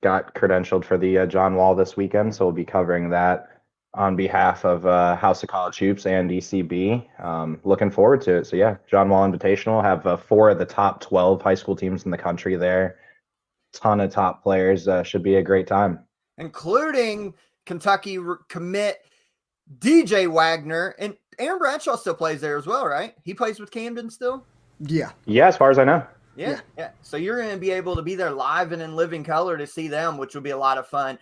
got credentialed for the John Wall this weekend, so we'll be covering that on behalf of House of College Hoops and ECB. Looking forward to it. So yeah, John Wall Invitational. Have 4 of the top 12 high school teams in the country there. Ton of top players. Should be a great time, including Kentucky commit DJ Wagner, and Aaron Bradshaw still plays there as well, right? He plays with Camden still. Yeah, as far as I know. Yeah. So you're going to be able to be there live and in living color to see them, which will be a lot of fun.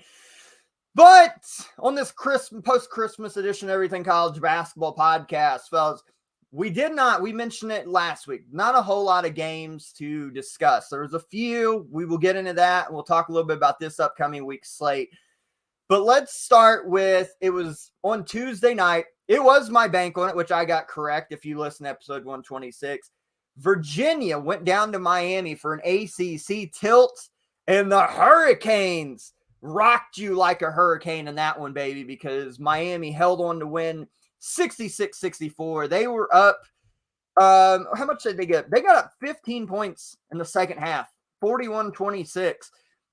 But on this post-Christmas edition of Everything College Basketball podcast, fellas, we mentioned it last week, not a whole lot of games to discuss. There was a few. We will get into that. We'll talk a little bit about this upcoming week's slate. But let's start with, it was on Tuesday night. It was my bank on it, which I got correct if you listen to episode 126. Virginia went down to Miami for an ACC tilt, and the Hurricanes rocked you like a hurricane in that one, baby, because Miami held on to win 66-64. They were up. How much did they get? They got up 15 points in the second half, 41-26,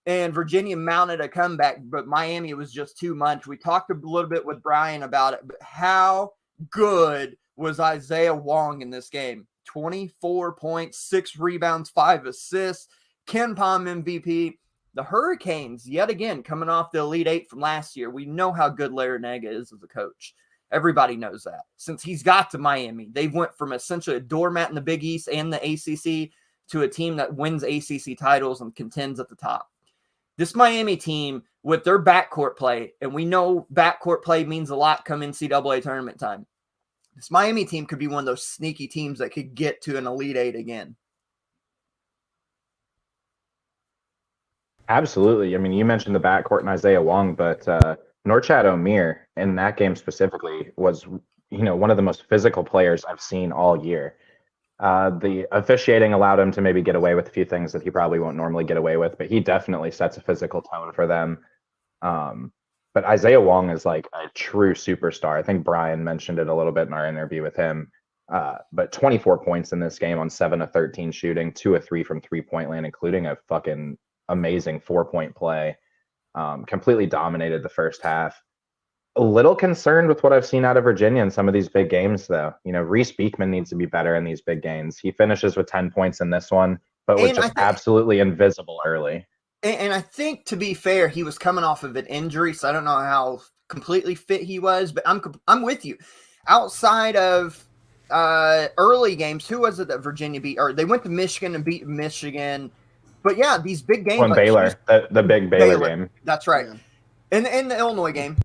and Virginia mounted a comeback, but Miami was just too much. We talked a little bit with Brian about it, but how good was Isaiah Wong in this game? 24 points, 6 rebounds, 5 assists. Ken Pom MVP. The Hurricanes, yet again, coming off the Elite Eight from last year. We know how good Larinaga is as a coach. Everybody knows that. Since he's got to Miami, they went from essentially a doormat in the Big East and the ACC to a team that wins ACC titles and contends at the top. This Miami team, with their backcourt play, and we know backcourt play means a lot come NCAA tournament time. This Miami team could be one of those sneaky teams that could get to an Elite Eight again. Absolutely. I mean, you mentioned the backcourt and Isaiah Wong, but Norchad Omier in that game specifically was, one of the most physical players I've seen all year. The officiating allowed him to maybe get away with a few things that he probably won't normally get away with, but he definitely sets a physical tone for them. But Isaiah Wong is like a true superstar. I think Brian mentioned it a little bit in our interview with him. But 24 points in this game on 7 of 13 shooting, 2 of 3 from 3-point land, including a fucking amazing 4-point play. Completely dominated the first half. A little concerned with what I've seen out of Virginia in some of these big games, though. Reese Beekman needs to be better in these big games. He finishes with 10 points in this one, but was just absolutely invisible early. And I think, to be fair, he was coming off of an injury, so I don't know how completely fit he was. But I'm with you. Outside of early games, who was it that Virginia beat? Or they went to Michigan and beat Michigan. But yeah, these big games. Like Baylor, the big Baylor game. That's right. Yeah. In the Illinois game.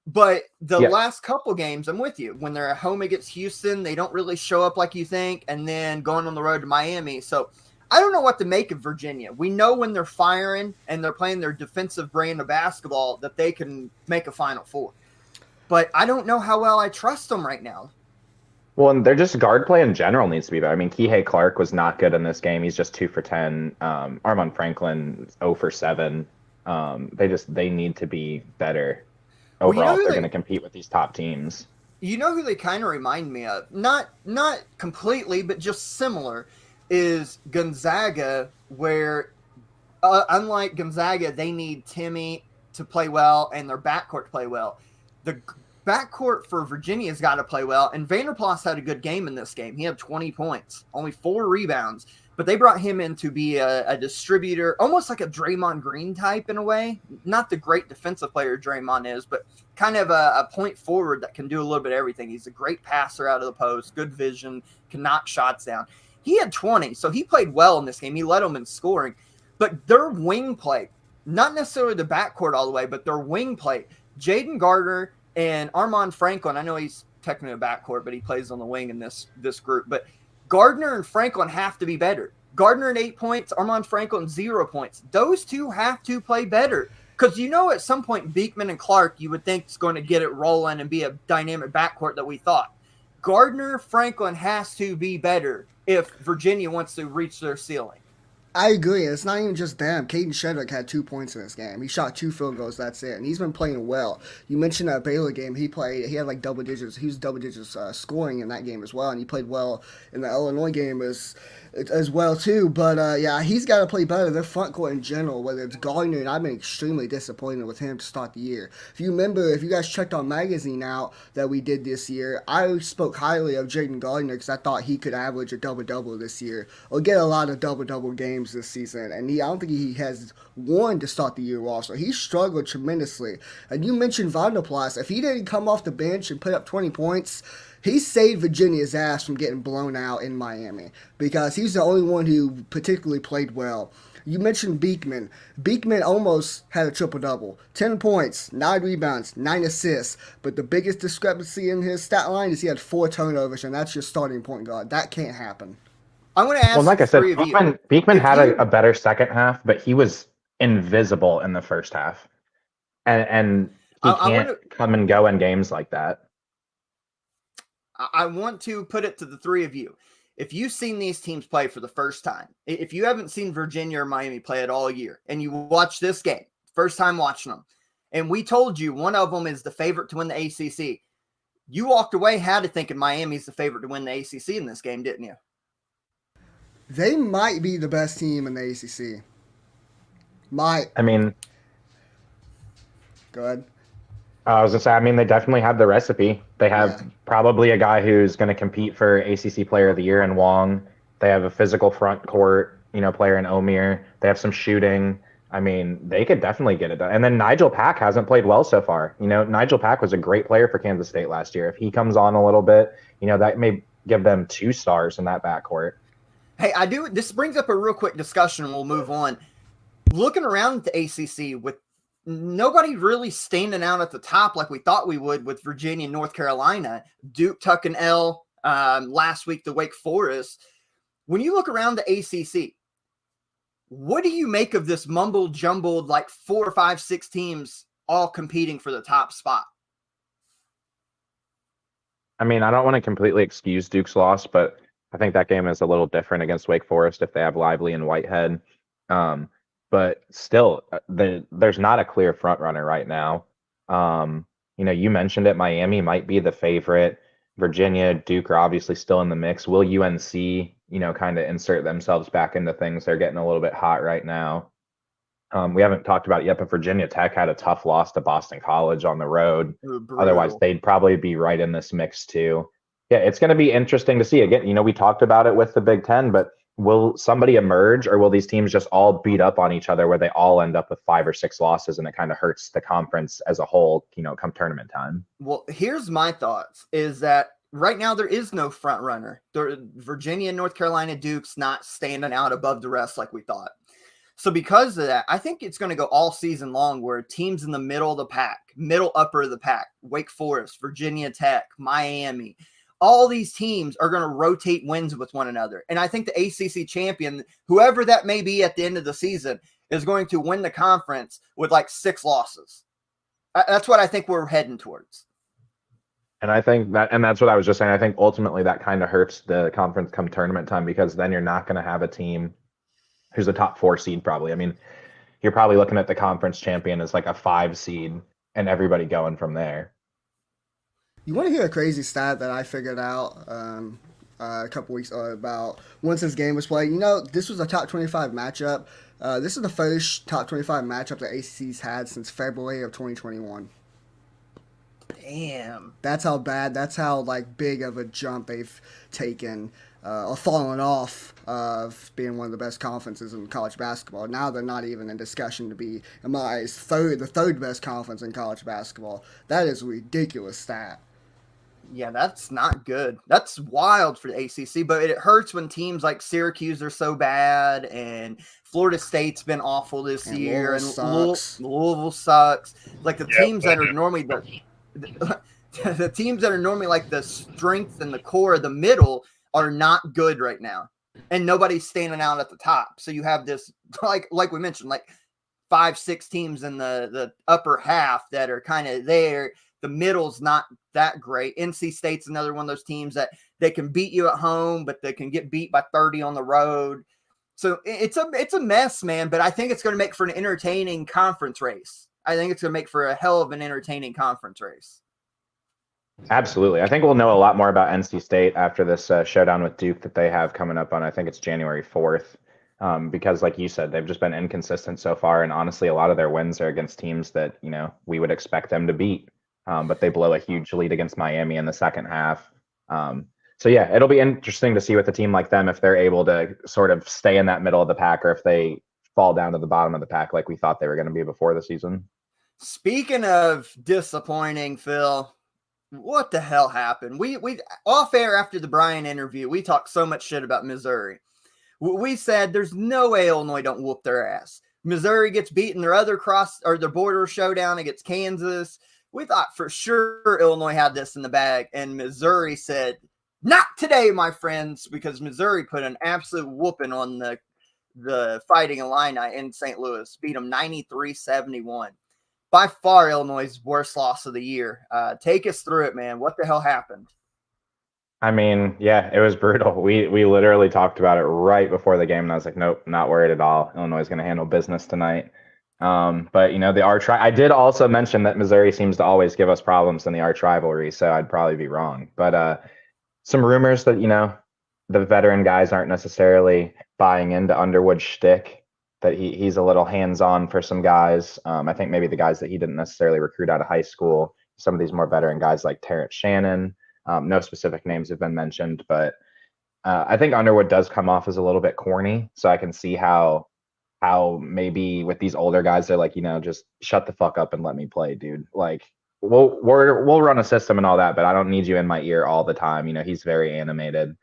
But the last couple games, I'm with you. When they're at home against Houston, they don't really show up like you think, and then going on the road to Miami. So I don't know what to make of Virginia. We know when they're firing and they're playing their defensive brand of basketball that they can make a Final Four. But I don't know how well I trust them right now. Well, and they're just guard play in general needs to be better. I mean, Kihei Clark was not good in this game. He's just 2 for 10. Armand Franklin 0 for 7. They need to be better overall if they're going to compete with these top teams. You know who they kind of remind me of? Not completely, but just similar, is Gonzaga, where unlike Gonzaga, they need Timmy to play well and their backcourt to play well. The backcourt for Virginia's got to play well, and Vanderplas had a good game in this game. He had 20 points, only 4 rebounds, but they brought him in to be a distributor, almost like a Draymond Green type in a way. Not the great defensive player Draymond is, but kind of a point forward that can do a little bit of everything. He's a great passer out of the post, good vision, can knock shots down. He had 20, so he played well in this game. He led them in scoring, but their wing play, not necessarily the backcourt all the way, but their wing play, Jaden Gardner and Armand Franklin, I know he's technically a backcourt, but he plays on the wing in this group, but Gardner and Franklin have to be better. Gardner at 8 points, Armand Franklin 0 points. Those two have to play better. Because at some point, Beekman and Clark, you would think is going to get it rolling and be a dynamic backcourt that we thought. Gardner, Franklin has to be better if Virginia wants to reach their ceiling. I agree. It's not even just them. Caden Shedrick had 2 points in this game. He shot 2 field goals. That's it. And he's been playing well. You mentioned that Baylor game. He had like double digits. He was double digits scoring in that game as well. And he played well in the Illinois game as well too. But he's got to play better. Their front court in general, whether it's Gardner, and I've been extremely disappointed with him to start the year. If you guys checked our magazine out that we did this year, I spoke highly of Jaden Gardner because I thought he could average a double-double this year or get a lot of double-double games this season, and I don't think he has one to start the year off, so he struggled tremendously. And you mentioned Vanderplas. If he didn't come off the bench and put up 20 points, he saved Virginia's ass from getting blown out in Miami because he's the only one who particularly played well. You mentioned Beekman. Beekman almost had a triple-double. 10 points, 9 rebounds, 9 assists. But the biggest discrepancy in his stat line is he had 4 turnovers, and that's your starting point guard. That can't happen. I want to ask. Well, like I said, Beekman had a better second half, but he was invisible in the first half, and he can't come and go in games like that. I want to put it to the three of you. If you've seen these teams play for the first time, if you haven't seen Virginia or Miami play it all year, and you watch this game, first time watching them, and we told you one of them is the favorite to win the ACC, you walked away had to thinking Miami's the favorite to win the ACC in this game, didn't you? They might be the best team in the ACC. Go ahead. I was going to say, they definitely have the recipe. They have probably a guy who's going to compete for ACC Player of the Year in Wong. They have a physical front court, player in Omir. They have some shooting. They could definitely get it done. And then Nigel Pack hasn't played well so far. Nigel Pack was a great player for Kansas State last year. If he comes on a little bit, that may give them 2 stars in that backcourt. Hey, this brings up a real quick discussion and we'll move on. Looking around at the ACC with nobody really standing out at the top like we thought we would with Virginia and North Carolina, Duke tuck an L last week to Wake Forest. When you look around the ACC, what do you make of this mumbled jumbled like 4, 5, 6 teams all competing for the top spot? I don't want to completely excuse Duke's loss, but I think that game is a little different against Wake Forest if they have Lively and Whitehead. But still, there's not a clear front runner right now. You mentioned it. Miami might be the favorite. Virginia, Duke are obviously still in the mix. Will UNC, kind of insert themselves back into things? They're getting a little bit hot right now. We haven't talked about it yet, but Virginia Tech had a tough loss to Boston College on the road. Otherwise, they'd probably be right in this mix too. Yeah, it's going to be interesting to see. Again, we talked about it with the Big Ten, but will somebody emerge, or will these teams just all beat up on each other where they all end up with 5 or 6 losses and it kind of hurts the conference as a whole, come tournament time? Well, here's my thoughts is that right now there is no front runner. Virginia, North Carolina, Duke's not standing out above the rest like we thought. So because of that, I think it's going to go all season long where teams in the middle of the pack, middle upper of the pack, Wake Forest, Virginia Tech, Miami, all these teams are going to rotate wins with one another. And I think the ACC champion, whoever that may be at the end of the season, is going to win the conference with like 6 losses. That's what I think we're heading towards. And I think that's what I was just saying. I think ultimately that kind of hurts the conference come tournament time, because then you're not going to have a team who's a top 4 seed probably. I mean, you're probably looking at the conference champion as like a 5 seed and everybody going from there. You want to hear a crazy stat that I figured out a couple weeks about once this game was played? This was a top 25 matchup. This is the first top 25 matchup the ACC's had since February of 2021. Damn. That's how bad, that's how big of a jump they've taken or fallen off of being one of the best conferences in college basketball. Now they're not even in discussion to be, in my eyes, the third best conference in college basketball. That is a ridiculous stat. Yeah, that's not good. That's wild for the ACC, but it hurts when teams like Syracuse are so bad, and Florida State's been awful this year, and Louisville sucks. Like the teams that are normally the teams that are normally like the strength and the core of the middle are not good right now, and nobody's standing out at the top. So you have this like we mentioned, 5-6 teams in the upper half that are kind of there. The middle's not that great. NC State's another one of those teams that they can beat you at home, but they can get beat by 30 on the road. So it's a mess, man. But I think it's going to make for an entertaining conference race. I think it's going to make for a hell of an entertaining conference race. Absolutely. I think we'll know a lot more about NC State after this showdown with Duke that they have coming up on, I think it's January 4th. Because like you said, they've just been inconsistent so far. And honestly, a lot of their wins are against teams that, we would expect them to beat. But they blow a huge lead against Miami in the second half. So yeah, it'll be interesting to see with a team like them, if they're able to sort of stay in that middle of the pack, or if they fall down to the bottom of the pack like we thought they were going to be before the season. Speaking of disappointing, Phil, what the hell happened? We off air after the Brian interview, we talked so much shit about Missouri. We said there's no way Illinois don't whoop their ass. Missouri gets beaten their border showdown against Kansas. We thought for sure Illinois had this in the bag, and Missouri said, not today, my friends, because Missouri put an absolute whooping on the Fighting Illini in St. Louis, beat them 93-71. By far, Illinois' worst loss of the year. Take us through it, man. What the hell happened? I mean, yeah, it was brutal. We literally talked about it right before the game, and I was like, nope, not worried at all. Illinois is going to handle business tonight. But the arch. I did also mention that Missouri seems to always give us problems in the arch rivalry, so I'd probably be wrong. But some rumors that the veteran guys aren't necessarily buying into Underwood's shtick. That he's a little hands-on for some guys. I think maybe the guys that he didn't necessarily recruit out of high school. Some of these more veteran guys like Terrence Shannon. No specific names have been mentioned, but I think Underwood does come off as a little bit corny. So I can see how maybe with these older guys, they're like, just shut the fuck up and let me play, dude. Like, we'll run a system and all that, but I don't need you in my ear all the time. He's very animated.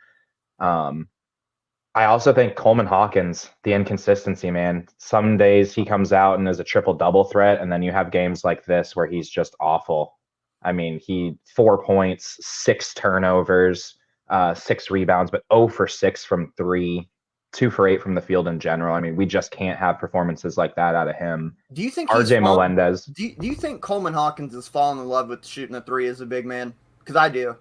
I also think Coleman Hawkins, the inconsistency, man. Some days he comes out and is a triple-double threat, and then you have games like this where he's just awful. I mean, 4 points, 6 turnovers, 6 rebounds, but 0 for 6 from 3. 2 for 8 from the field in general. I mean, we just can't have performances like that out of him. Do you think RJ Melendez? Do you think Coleman Hawkins has fallen in love with shooting a 3 as a big man? Because I do.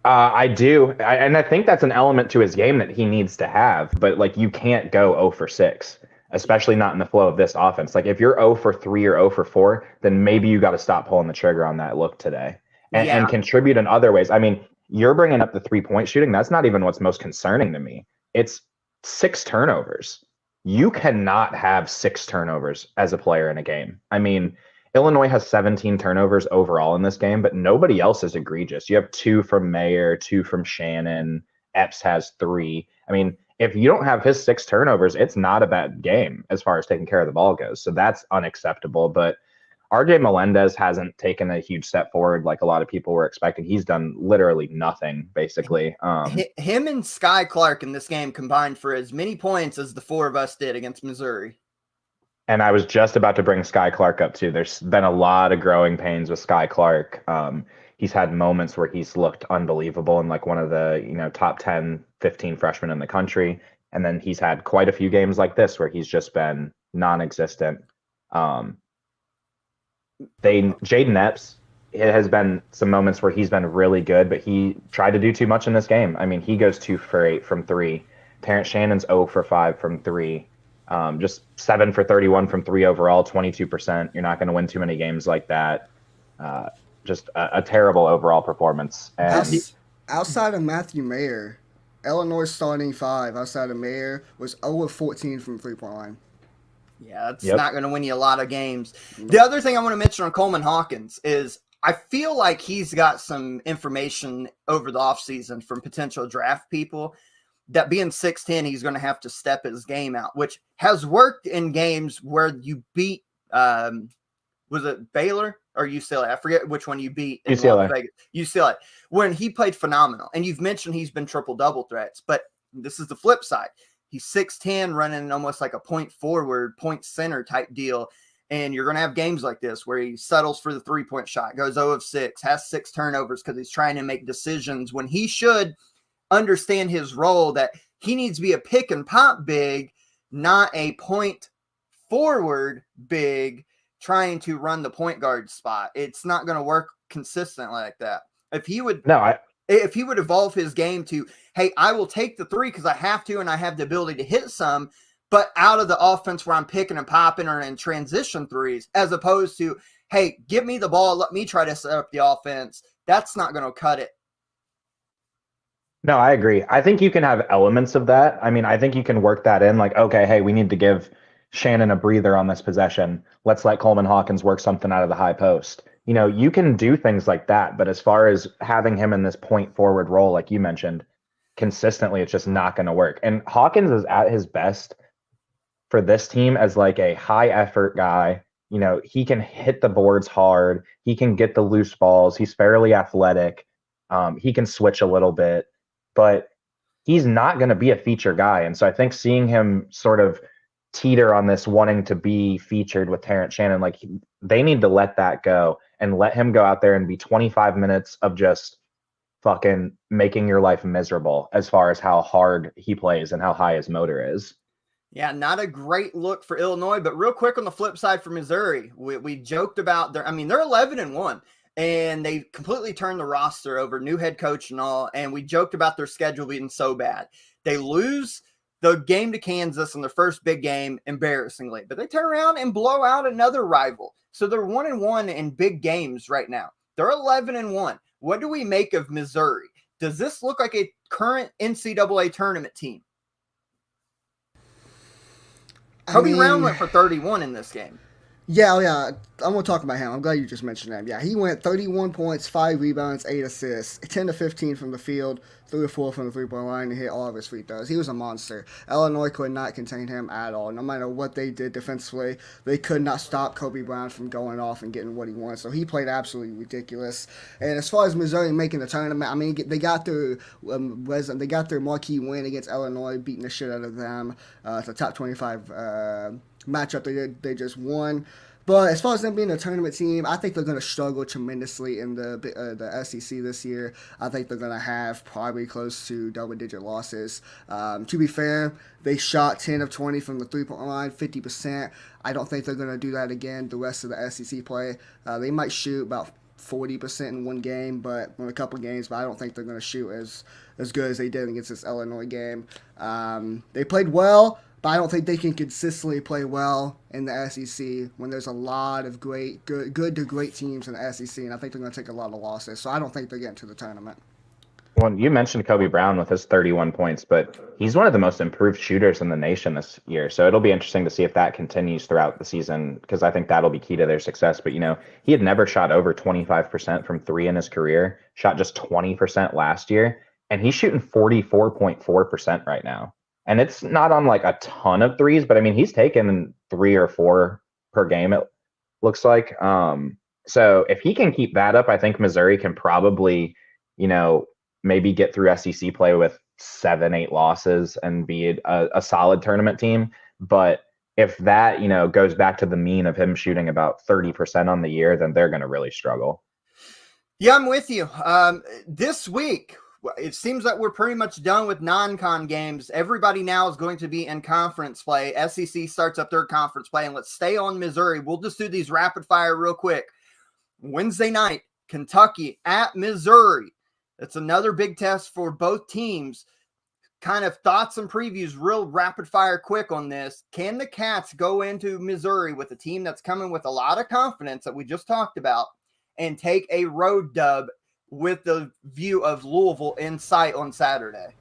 I do, and I think that's an element to his game that he needs to have. But like, you can't go 0 for 6, especially not in the flow of this offense. Like, if you're 0 for 3 or 0 for 4, then maybe you got to stop pulling the trigger on that look today and Yeah. contribute in other ways. I mean, you're bringing up the 3-point shooting. That's not even what's most concerning to me. It's 6 turnovers. You cannot have 6 turnovers as a player in a game. I mean, Illinois has 17 turnovers overall in this game, but nobody else is egregious. You have 2 from Mayer, 2 from Shannon. Epps has 3. I mean, if you don't have his 6 turnovers, it's not a bad game as far as taking care of the ball goes. So that's unacceptable. But RJ Melendez hasn't taken a huge step forward like a lot of people were expecting. He's done literally nothing, basically. Him and Sky Clark in this game combined for as many points as the 4 of us did against Missouri. And I was just about to bring Sky Clark up too. There's been a lot of growing pains with Sky Clark. He's had moments where he's looked unbelievable and like one of the, top 10, 15 freshmen in the country. And then he's had quite a few games like this where he's just been non-existent. Jaden Epps, it has been some moments where he's been really good, but he tried to do too much in this game. I mean, he goes 2 for 8 from 3. Terrence Shannon's 0 for 5 from 3. Just 7 for 31 from 3 overall, 22%. You're not going to win too many games like that. Just a terrible overall performance. And Outside of Matthew Mayer, Illinois starting 5 outside of Mayer was 0 of 14 from 3-point line. Yeah, that's not going to win you a lot of games. The other thing I want to mention on Coleman Hawkins is I feel like he's got some information over the offseason from potential draft people that being 6'10", he's going to have to step his game out, which has worked in games where you beat, was it Baylor or UCLA? I forget which one you beat in Las Vegas. UCLA, when he played phenomenal. And you've mentioned he's been triple-double threats, but this is the flip side. He's 6'10", running almost like a point forward, point center type deal. And you're going to have games like this where he settles for the 3-point shot, goes 0 of 6, has 6 turnovers because he's trying to make decisions when he should understand his role, that he needs to be a pick and pop big, not a point forward big trying to run the point guard spot. It's not going to work consistently like that. If he would evolve his game to, hey, I will take the 3 because I have to and I have the ability to hit some, but out of the offense where I'm picking and popping or in transition threes, as opposed to, hey, give me the ball, let me try to set up the offense. That's not going to cut it. No, I agree. I think you can have elements of that. I mean, I think you can work that in like, okay, hey, we need to give Shannon a breather on this possession. Let's let Coleman Hawkins work something out of the high post. You can do things like that. But as far as having him in this point forward role, like you mentioned, consistently, it's just not going to work. And Hawkins is at his best for this team as like a high effort guy. He can hit the boards hard. He can get the loose balls. He's fairly athletic. He can switch a little bit. But he's not going to be a feature guy. And so I think seeing him sort of teeter on this wanting to be featured with Terrence Shannon, like they need to let that go and let him go out there and be 25 minutes of just fucking making your life miserable as far as how hard he plays and how high his motor is. Yeah, not a great look for Illinois, but real quick on the flip side for Missouri, we joked about they're 11-1. And they completely turned the roster over, new head coach and all. And we joked about their schedule being so bad. They lose the game to Kansas in their first big game, embarrassingly. But they turn around and blow out another rival. So they're 1-1 in big games right now. They're 11-1. What do we make of Missouri? Does this look like a current NCAA tournament team? Kobe Brown went for 31 in this game. Yeah. I'm going to talk about him. I'm glad you just mentioned him. Yeah, he went 31 points, 5 rebounds, 8 assists, 10 to 15 from the field, 3 to 4 from the 3-point line, and hit all of his free throws. He was a monster. Illinois could not contain him at all. No matter what they did defensively, they could not stop Kobe Brown from going off and getting what he wanted. So he played absolutely ridiculous. And as far as Missouri making the tournament, I mean, they got their marquee win against Illinois, beating the shit out of them. It's a top 25 matchup they just won. But as far as them being a tournament team, I think they're going to struggle tremendously in the SEC this year. I think they're going to have probably close to double-digit losses. To be fair, they shot 10 of 20 from the 3-point line, 50%. I don't think they're going to do that again the rest of the SEC play. They might shoot about 40% in one game, but in a couple games. But I don't think they're going to shoot as good as they did against this Illinois game. They played well, but I don't think they can consistently play well in the SEC when there's a lot of good to great teams in the SEC, and I think they're going to take a lot of losses. So I don't think they're getting to the tournament. Well, you mentioned Kobe Brown with his 31 points, but he's one of the most improved shooters in the nation this year. So it'll be interesting to see if that continues throughout the season, because I think that'll be key to their success. But, he had never shot over 25% from three in his career, shot just 20% last year, and he's shooting 44.4% right now. And it's not on like a ton of threes, but I mean, he's taken 3 or 4 per game, it looks like. So if he can keep that up, I think Missouri can probably, maybe get through SEC play with 7-8 losses and be a solid tournament team. But if that, goes back to the mean of him shooting about 30% on the year, then they're going to really struggle. Yeah, I'm with you. This week, it seems that we're pretty much done with non-con games. Everybody now is going to be in conference play. SEC starts up their conference play, and let's stay on Missouri. We'll just do these rapid fire real quick. Wednesday night, Kentucky at Missouri. It's another big test for both teams. Kind of thoughts and previews, real rapid fire quick on this. Can the Cats go into Missouri with a team that's coming with a lot of confidence that we just talked about and take a road dub with the view of Louisville in sight on Saturday?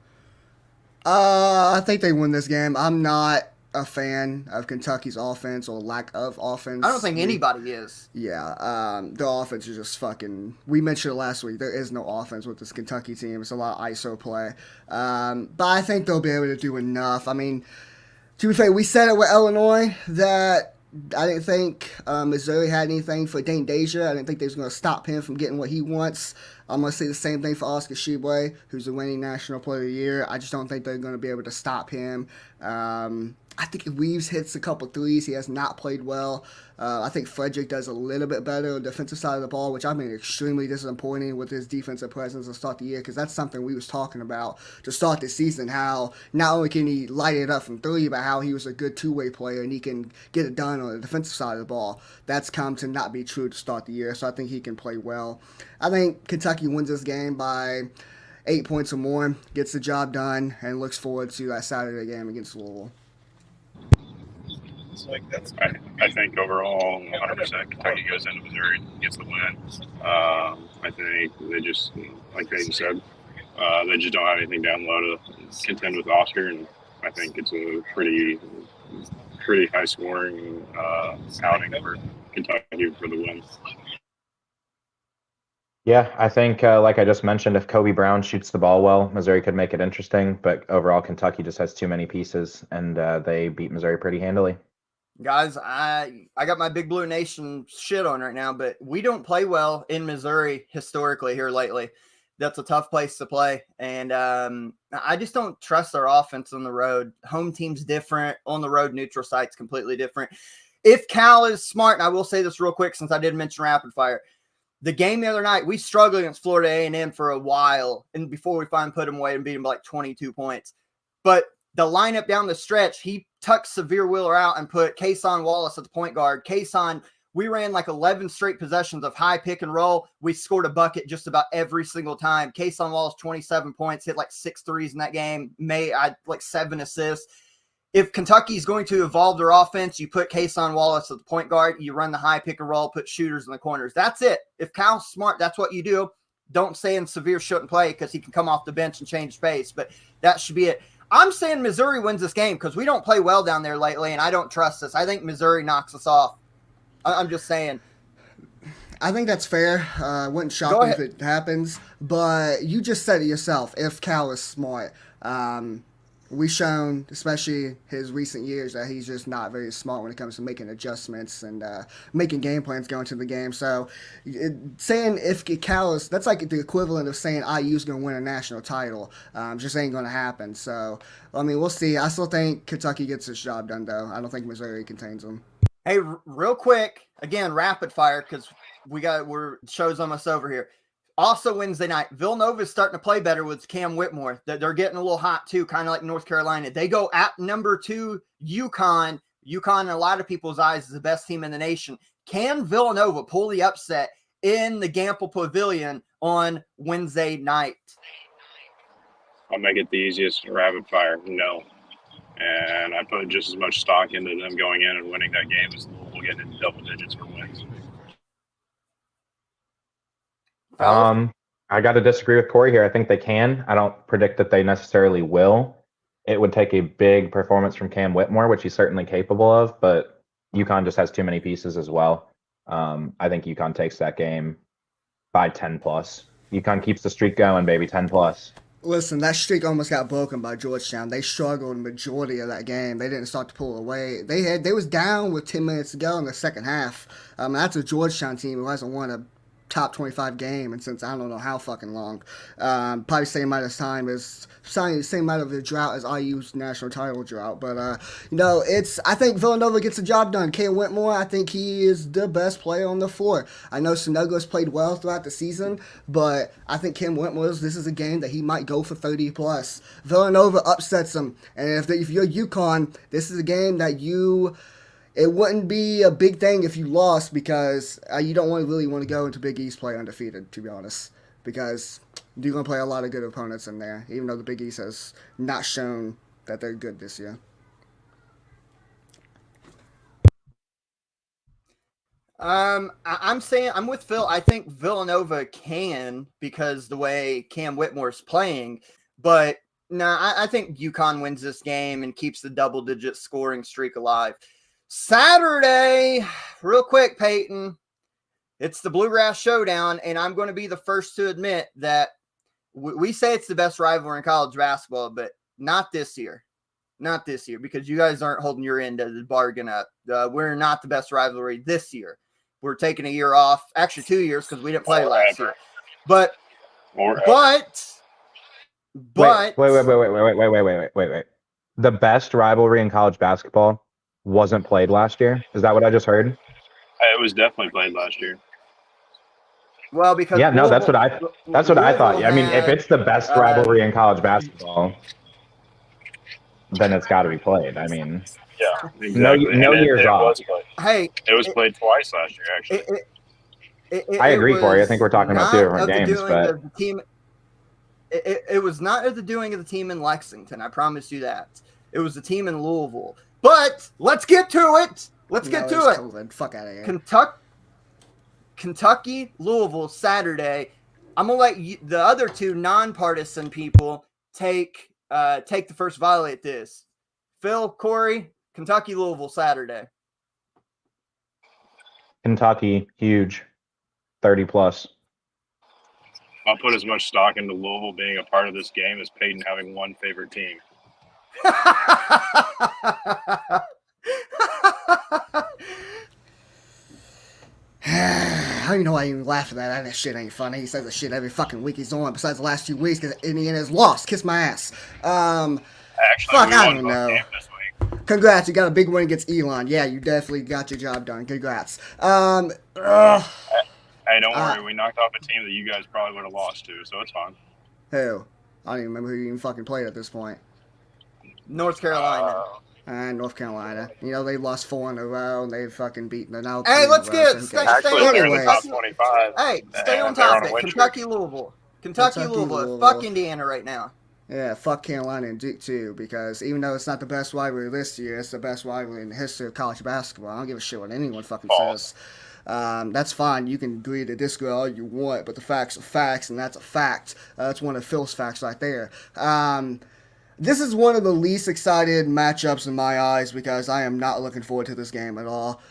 I think they win this game. I'm not a fan of Kentucky's offense or lack of offense. I don't think anybody is. Yeah, the offense is just fucking. We mentioned it last week. There is no offense with this Kentucky team. It's a lot of ISO play. But I think they'll be able to do enough. I mean, to be fair, we said it with Illinois that I didn't think Missouri had anything for Dane Deja. I didn't think they was going to stop him from getting what he wants. I'm going to say the same thing for Oscar Tshiebwe, who's the reigning National Player of the Year. I just don't think they're going to be able to stop him. I think if Reeves hits a couple threes, he has not played well. I think Frederick does a little bit better on the defensive side of the ball, which I mean extremely disappointing with his defensive presence to start the year, because that's something we was talking about to start the season, how not only can he light it up from three, but how he was a good two-way player and he can get it done on the defensive side of the ball. That's come to not be true to start the year, so I think he can play well. I think Kentucky wins this game by 8 points or more, gets the job done, and looks forward to that Saturday game against Louisville. I think overall, 100% Kentucky goes into Missouri and gets the win. I think they just, like Peyton said, they just don't have anything down low to contend with Oscar, and I think it's a pretty high scoring outing for Kentucky for the win. Yeah, I think, like I just mentioned, if Kobe Brown shoots the ball well, Missouri could make it interesting. But overall, Kentucky just has too many pieces, and they beat Missouri pretty handily. Guys, I got my Big Blue Nation shit on right now, but we don't play well in Missouri historically here lately. That's a tough place to play. And I just don't trust our offense on the road. Home team's different. On the road, neutral site's completely different. If Cal is smart, and I will say this real quick since I did mention rapid fire, the game the other night, we struggled against Florida A&M for a while, and before we finally put them away and beat them by like 22 points. But the lineup down the stretch, he tucked Severe Wheeler out and put Kason Wallace at the point guard. Kason, we ran like 11 straight possessions of high pick and roll. We scored a bucket just about every single time. Kason Wallace, 27 points, hit like 6 threes in that game. I like 7 assists. If Kentucky's going to evolve their offense, you put Kason Wallace at the point guard, you run the high pick and roll, put shooters in the corners. That's it. If Cal's smart, that's what you do. Don't say in Severe shouldn't play because he can come off the bench and change pace, but that should be it. I'm saying Missouri wins this game because we don't play well down there lately, and I don't trust this. I think Missouri knocks us off. I'm just saying. I think that's fair. Wouldn't shock me if it happens, but you just said it yourself. If Cal is smart, we've shown, especially his recent years, that he's just not very smart when it comes to making adjustments and making game plans going to the game. So saying if Cal is, that's like the equivalent of saying IU's going to win a national title. Just ain't going to happen. So, I mean, we'll see. I still think Kentucky gets its job done, though. I don't think Missouri contains them. Hey, real quick, again, rapid fire, because show's almost over here. Also Wednesday night, Villanova's starting to play better with Cam Whitmore. They're getting a little hot too, kind of like North Carolina. They go at number 2, UConn. UConn, in a lot of people's eyes, is the best team in the nation. Can Villanova pull the upset in the Gamble Pavilion on Wednesday night? I'll make it the easiest rapid fire. No. And I put just as much stock into them going in and winning that game as Louisville getting into double digits for wins. I got to disagree with Corey here. I think they can. I don't predict that they necessarily will. It would take a big performance from Cam Whitmore, which he's certainly capable of, but UConn just has too many pieces as well. I think UConn takes that game by 10 plus. UConn keeps the streak going, baby, 10 plus. Listen, that streak almost got broken by Georgetown. They struggled the majority of that game. They didn't start to pull away. They was down with 10 minutes to go in the second half. That's a Georgetown team who hasn't won a top 25 game and since I don't know how fucking long. Probably same amount of time as same amount of the drought as IU's national title drought. But I think Villanova gets the job done. Cam Whitmore, I think he is the best player on the floor. I know Sunogo's played well throughout the season, but I think Cam Whitmore, this is a game that he might go for 30 plus. Villanova upsets them, and if you're UConn, this is a game that it wouldn't be a big thing if you lost because you don't really want to go into Big East play undefeated, to be honest, because you're going to play a lot of good opponents in there, even though the Big East has not shown that they're good this year. I'm with Phil. I think Villanova can because the way Cam Whitmore's playing, but I think UConn wins this game and keeps the double-digit scoring streak alive. Saturday, real quick, Peyton, it's the Bluegrass Showdown, and I'm going to be the first to admit that we say it's the best rivalry in college basketball, but not this year. Not this year, because you guys aren't holding your end of the bargain up. We're not the best rivalry this year. We're taking a year off, actually 2 years, because we didn't play last year. But Wait. The best rivalry in college basketball wasn't played last year. Is that what I just heard? It was definitely played last year. Well, because that's what I thought. I mean, if it's the best rivalry in college basketball, then it's got to be played. I mean, yeah, exactly. No years off. Hey, it was played twice last year, actually. I agree, Corey. I think we're talking about two different games, but it was not at the doing of the team in Lexington. I promise you that. It was the team in Louisville. But let's get to it. Let's get to it. COVID. Fuck out of here. Kentucky, Louisville, Saturday. I'm gonna let the other two nonpartisan people take the first volley at this. Phil, Corey, Kentucky, Louisville, Saturday. Kentucky, huge, 30 plus. I'll put as much stock into Louisville being a part of this game as Peyton having one favorite team. I don't even know why I even laugh at that. That shit ain't funny. He says that shit every fucking week he's on, besides the last 2 weeks because Indiana's lost. Kiss my ass. Actually, fuck, I don't know. Congrats, you got a big win against Elon. Yeah, you definitely got your job done. Congrats. Hey, don't worry. We knocked off a team that you guys probably would have lost to, so it's fine. Who? I don't even remember who you even fucking played at this point. North Carolina. North Carolina. You know, they lost 4 in a row, and they fucking beaten the now. Hey, let's get stay anyway. Top 25. Hey, stay on topic. Kentucky, Louisville. Kentucky, Louisville. Fuck Indiana right now. Yeah, fuck Carolina and Duke too, because even though it's not the best rivalry this year, it's the best rivalry in the history of college basketball. I don't give a shit what anyone fucking says. That's fine. You can agree to disagree all you want, but the facts are facts, and that's a fact. That's one of Phil's facts right there. This is one of the least excited matchups in my eyes because I am not looking forward to this game at all.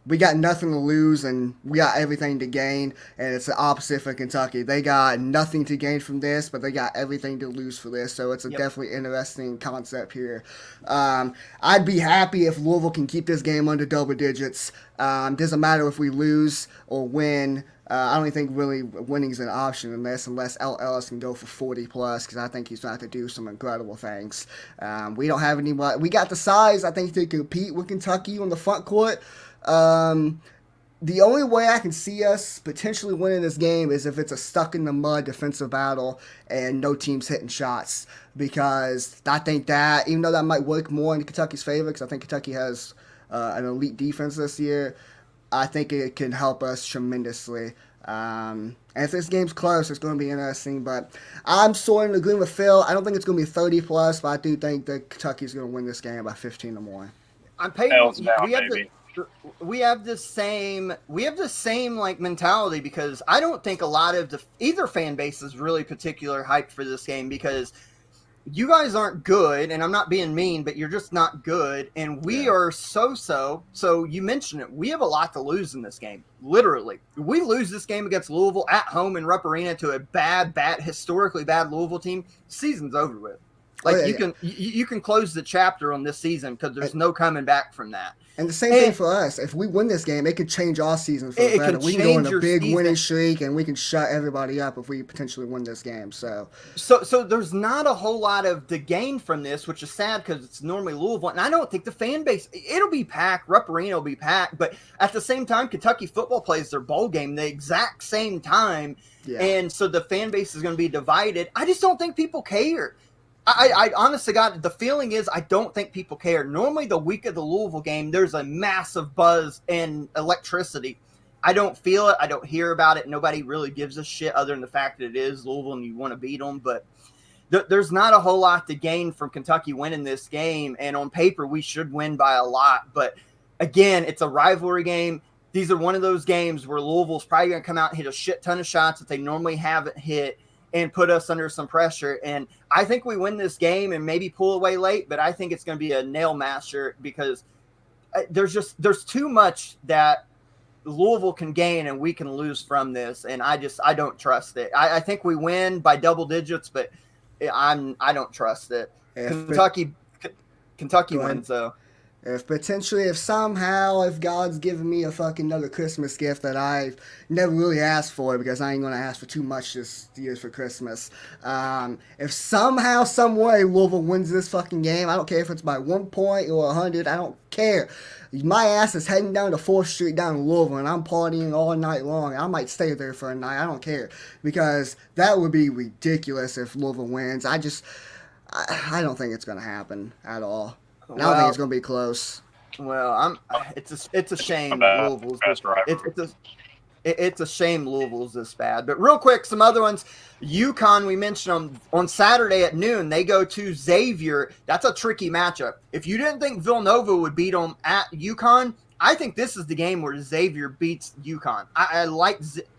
We got nothing to lose and we got everything to gain, and it's the opposite for Kentucky. They got nothing to gain from this, but they got everything to lose for this, so it's a definitely interesting concept here. I'd be happy if Louisville can keep this game under double digits. Doesn't matter if we lose or win. I don't even think really winning is an option unless L. Ellis can go for 40 plus, because I think he's going to have to do some incredible things. We don't have anybody. We got the size, I think, to compete with Kentucky on the front court. The only way I can see us potentially winning this game is if it's a stuck-in-the-mud defensive battle and no team's hitting shots, because I think that, even though that might work more in Kentucky's favor, because I think Kentucky has an elite defense this year, I think it can help us tremendously. And if this game's close, it's going to be interesting. But I'm sort of agreeing with Phil. I don't think it's going to be 30 plus, but I do think that Kentucky's going to win this game by 15 or more. I'm paying. Hells down, We have the same like mentality, because I don't think a lot of either fan base is really particular hyped for this game, because you guys aren't good, and I'm not being mean, but you're just not good, and we are so. So you mentioned it. We have a lot to lose in this game. Literally, we lose this game against Louisville at home in Rupp Arena to a historically bad Louisville team. Season's over with. Like you can close the chapter on this season, because there's no coming back from that. And the same thing for us. If we win this game, it could change our season for the better. We can go on a big winning streak, and we can shut everybody up if we potentially win this game. So there's not a whole lot of the gain from this, which is sad, because it's normally Louisville. And I don't think the fan base, it'll be packed. Rupp Arena will be packed. But at the same time, Kentucky football plays their bowl game the exact same time. Yeah. And so the fan base is going to be divided. I just don't think people care. I honest to God, the feeling is I don't think people care. Normally, the week of the Louisville game, there's a massive buzz and electricity. I don't feel it. I don't hear about it. Nobody really gives a shit, other than the fact that it is Louisville and you want to beat them. But there's not a whole lot to gain from Kentucky winning this game. And on paper, we should win by a lot. But again, it's a rivalry game. These are one of those games where Louisville's probably going to come out and hit a shit ton of shots that they normally haven't hit, and put us under some pressure. And I think we win this game and maybe pull away late, but I think it's going to be a nail masher, because there's too much that Louisville can gain and we can lose from this. And I don't trust it. I think we win by double digits, but I don't trust it. Kentucky wins though. If somehow God's given me a fucking another Christmas gift that I've never really asked for, because I ain't going to ask for too much this year for Christmas. If somehow, some way Louisville wins this fucking game, I don't care if it's by 1 point or 100, I don't care. My ass is heading down to 4th Street down in Louisville, and I'm partying all night long. I might stay there for a night. I don't care, because that would be ridiculous if Louisville wins. I don't think it's going to happen at all. I don't think it's going to be close. Well, it's a shame Louisville's it's a shame Louisville's this bad. But real quick, some other ones. UConn, we mentioned on Saturday at noon, they go to Xavier. That's a tricky matchup. If you didn't think Villanova would beat them at UConn, I think this is the game where Xavier beats UConn. I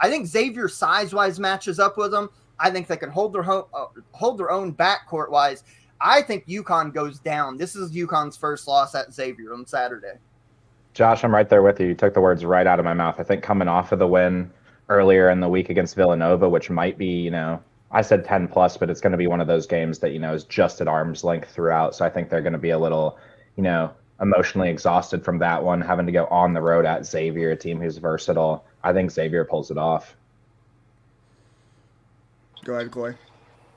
think Xavier size-wise matches up with them. I think they can hold their own backcourt-wise. I think UConn goes down. This is UConn's first loss at Xavier on Saturday. Josh, I'm right there with you. You took the words right out of my mouth. I think coming off of the win earlier in the week against Villanova, which might be, I said 10 plus, but it's going to be one of those games that, is just at arm's length throughout. So I think they're going to be a little, emotionally exhausted from that one, having to go on the road at Xavier, a team who's versatile. I think Xavier pulls it off. Go ahead, Corey.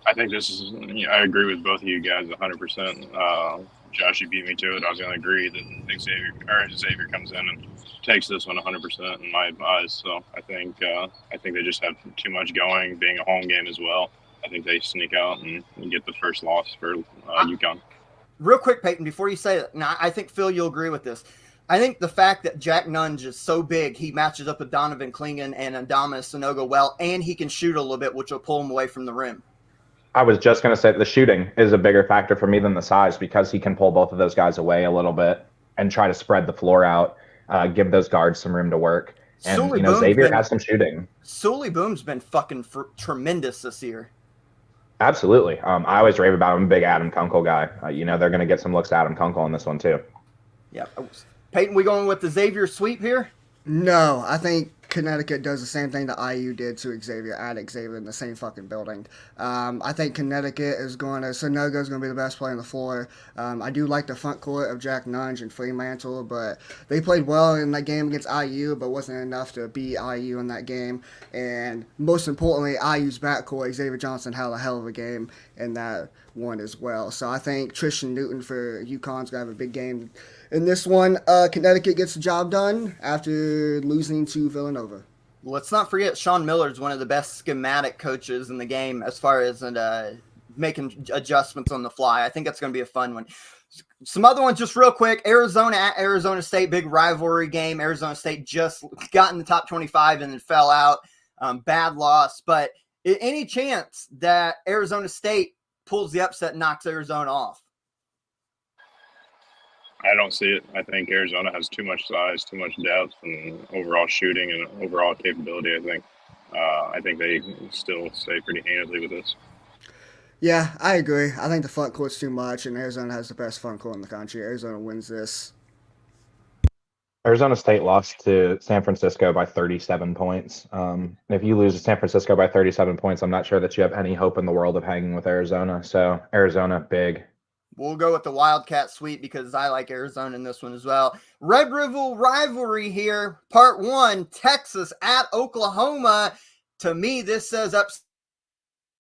I think I agree with both of you guys 100%. Josh, you beat me to it. I was going to agree that Xavier comes in and takes this one 100% in my eyes. So I think they just have too much going, being a home game as well. I think they sneak out and get the first loss for UConn. Real quick, Peyton, before you say that, now I think, Phil, you'll agree with this. I think the fact that Jack Nunge is so big, he matches up with Donovan Clingan and Adama Sanogo well, and he can shoot a little bit, which will pull him away from the rim. I was just going to say the shooting is a bigger factor for me than the size, because he can pull both of those guys away a little bit and try to spread the floor out, give those guards some room to work. And, Xavier has some shooting. Sully Boom's been fucking tremendous this year. Absolutely. I always rave about him. I'm a big Adam Kunkel guy. They're going to get some looks at Adam Kunkel on this one too. Yeah. Peyton, we going with the Xavier sweep here? No, I think Connecticut does the same thing that IU did to Xavier, at Xavier in the same fucking building. I think Connecticut Sanogo is going to be the best player on the floor. I do like the front court of Jack Nunge and Fremantle, but they played well in that game against IU, but wasn't enough to beat IU in that game. And most importantly, IU's backcourt, Xavier Johnson, had a hell of a game in that one as well. So I think Tristan Newton for UConn's going to have a big game in this one. Connecticut gets the job done after losing to Villanova. Let's not forget Sean Miller's one of the best schematic coaches in the game as far as making adjustments on the fly. I think that's going to be a fun one. Some other ones just real quick. Arizona at Arizona State, big rivalry game. Arizona State just got in the top 25 and then fell out. Bad loss. But any chance that Arizona State pulls the upset and knocks Arizona off? I don't see it. I think Arizona has too much size, too much depth, and overall shooting and overall capability. I think they still stay pretty handedly with this. Yeah, I agree. I think the front court's too much, and Arizona has the best front court in the country. Arizona wins this. Arizona State lost to San Francisco by 37 points. If you lose to San Francisco by 37 points, I'm not sure that you have any hope in the world of hanging with Arizona. So Arizona, big. We'll go with the Wildcat sweep because I like Arizona in this one as well. Red River rivalry here. Part 1, Texas at Oklahoma. To me, this says upset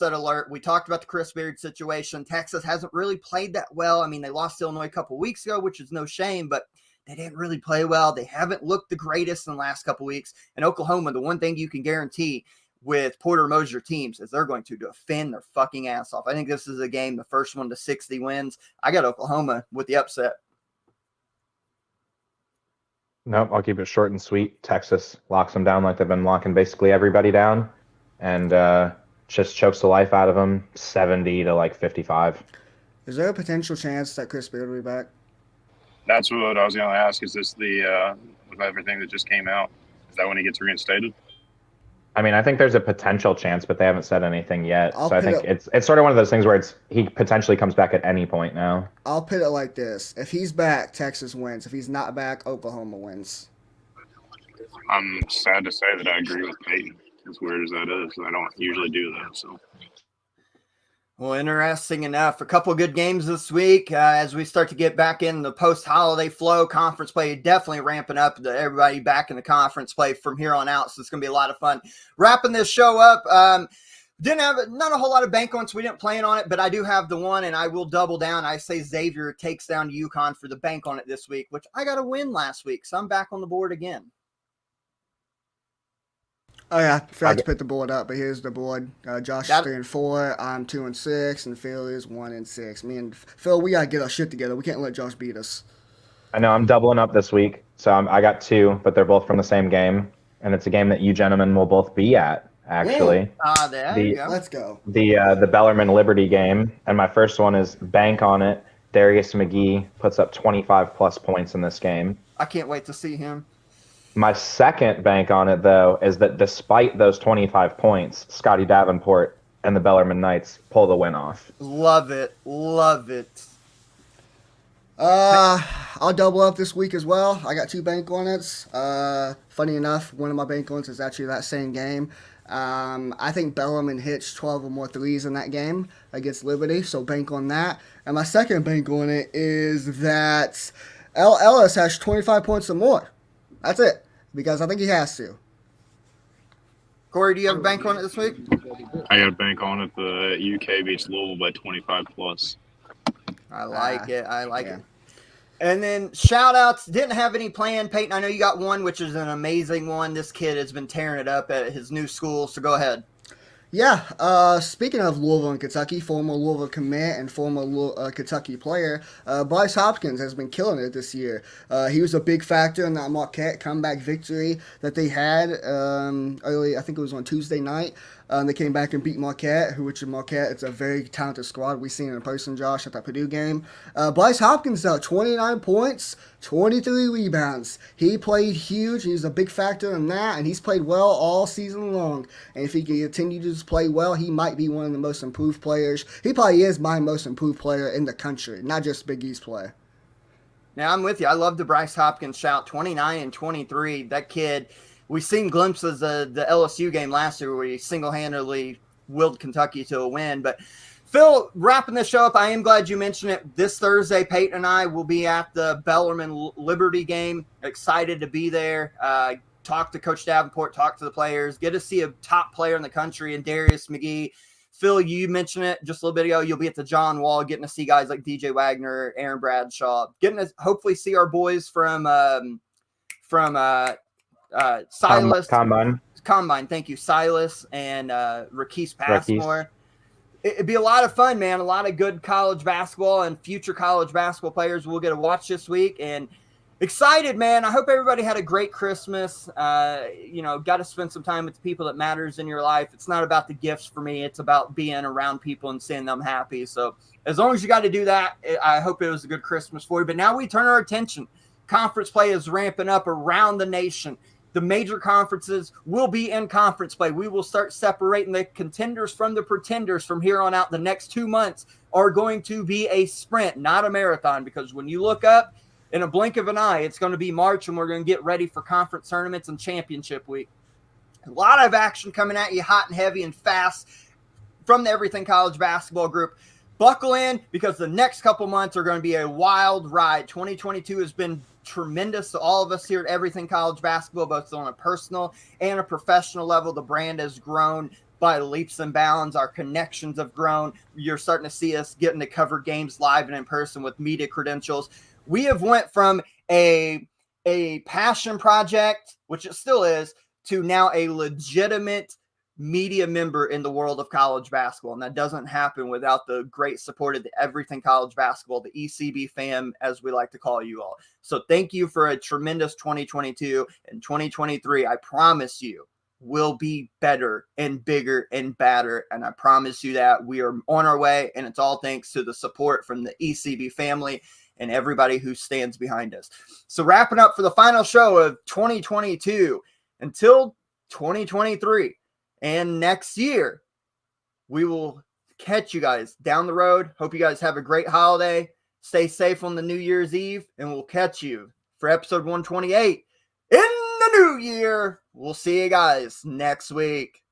alert. We talked about the Chris Beard situation. Texas hasn't really played that well. I mean, they lost to Illinois a couple weeks ago, which is no shame, but they didn't really play well. They haven't looked the greatest in the last couple weeks. And Oklahoma, the one thing you can guarantee with Porter Moser teams is they're going to defend their fucking ass off. I think this is a game, the first one to 60 wins. I got Oklahoma with the upset. Nope, I'll keep it short and sweet. Texas locks them down like they've been locking basically everybody down, and just chokes the life out of them, 70 to 55. Is there a potential chance that Chris Beard will be back? That's what I was going to ask. Is this the with everything that just came out? Is that when he gets reinstated? I mean, I think there's a potential chance, but they haven't said anything yet. I'll so I think it's sort of one of those things where he potentially comes back at any point now. I'll put it like this. If he's back, Texas wins. If he's not back, Oklahoma wins. I'm sad to say that I agree with Peyton, as weird as that is. I don't usually do that. So. Well, interesting enough. A couple good games this week as we start to get back in the post-holiday flow. Conference play definitely ramping up. Everybody back in the conference play from here on out, so it's going to be a lot of fun. Wrapping this show up, didn't have not a whole lot of bank on, so we didn't plan on it, but I do have the one, and I will double down. I say Xavier takes down UConn for the bank on it this week, which I got a win last week, so I'm back on the board again. Oh yeah, forgot to put the board up, but here's the board. Josh is 3-4, I'm 2-6, and Phil is 1-6. Me and Phil, we gotta get our shit together. We can't let Josh beat us. I know I'm doubling up this week, so I got 2, but they're both from the same game, and it's a game that you gentlemen will both be at. Actually, there you go. Let's go. The Bellarmine Liberty game, and my first one is bank on it. Darius McGee puts up 25 plus points in this game. I can't wait to see him. My second bank on it, though, is that despite those 25 points, Scotty Davenport and the Bellarmine Knights pull the win off. Love it. Love it. I'll double up this week as well. I got 2 bank on it. Funny enough, one of my bank ons is actually that same game. I think Bellarmine hits 12 or more threes in that game against Liberty, so bank on that. And my second bank on it is that L. Ellis has 25 points or more. That's it, because I think he has to. Corey, do you have a bank on it this week? I got a bank on it. The UK beats Louisville by 25 plus. I like it. I like it. And then shout outs. Didn't have any planned. Peyton, I know you got one, which is an amazing one. This kid has been tearing it up at his new school, so go ahead. Yeah, speaking of Louisville and Kentucky, former Louisville commit and former Kentucky player, Bryce Hopkins has been killing it this year. He was a big factor in that Marquette comeback victory that they had early, I think it was on Tuesday night. They came back and beat Marquette, which is Marquette. It's a very talented squad. We've seen it in person, Josh, at that Purdue game. Bryce Hopkins, 29 points, 23 rebounds. He played huge. He's a big factor in that, and he's played well all season long. And if he can continue to play well, he might be one of the most improved players. He probably is my most improved player in the country, not just Big East play. Now, I'm with you. I love the Bryce Hopkins shout, 29 and 23. That kid, we've seen glimpses of the LSU game last year where he single-handedly willed Kentucky to a win. But, Phil, wrapping this show up, I am glad you mentioned it. This Thursday, Peyton and I will be at the Bellarmine Liberty game. Excited to be there. Talk to Coach Davenport, talk to the players, get to see a top player in the country in Darius McGee. Phil, you mentioned it just a little bit ago. You'll be at the John Wall, getting to see guys like DJ Wagner, Aaron Bradshaw, getting to hopefully see our boys from Silas Combine. Thank you, Silas and Rakis Passmore. it'd be a lot of fun, man. A lot of good college basketball and future college basketball players we'll get to watch this week. And excited, man. I hope everybody had a great Christmas. Got to spend some time with the people that matters in your life. It's not about the gifts for me. It's about being around people and seeing them happy. So as long as you got to do that, I hope it was a good Christmas for you. But now we turn our attention. Conference play is ramping up around the nation. The major conferences will be in conference play. We will start separating the contenders from the pretenders from here on out. The next 2 months are going to be a sprint, not a marathon, because when you look up, in a blink of an eye, it's going to be March, and we're going to get ready for conference tournaments and championship week. A lot of action coming at you hot and heavy and fast from the Everything College Basketball Group. Buckle in, because the next couple months are going to be a wild ride. 2022 has been tremendous to all of us here at Everything College Basketball, both on a personal and a professional level. The brand has grown by leaps and bounds. Our connections have grown. You're starting to see us getting to cover games live and in person with media credentials. We have went from a passion project, which it still is, to now a legitimate media member in the world of college basketball. And that doesn't happen without the great support of the Everything College Basketball, the ECB fam, as we like to call you all. So thank you for a tremendous 2022 and 2023. I promise you will be better and bigger and badder. And I promise you that we are on our way, and it's all thanks to the support from the ECB family and everybody who stands behind us. So wrapping up for the final show of 2022 until 2023 and next year, we will catch you guys down the road. Hope you guys have a great holiday. Stay safe on the New Year's Eve, and we'll catch you for episode 128 in the new year. We'll see you guys next week.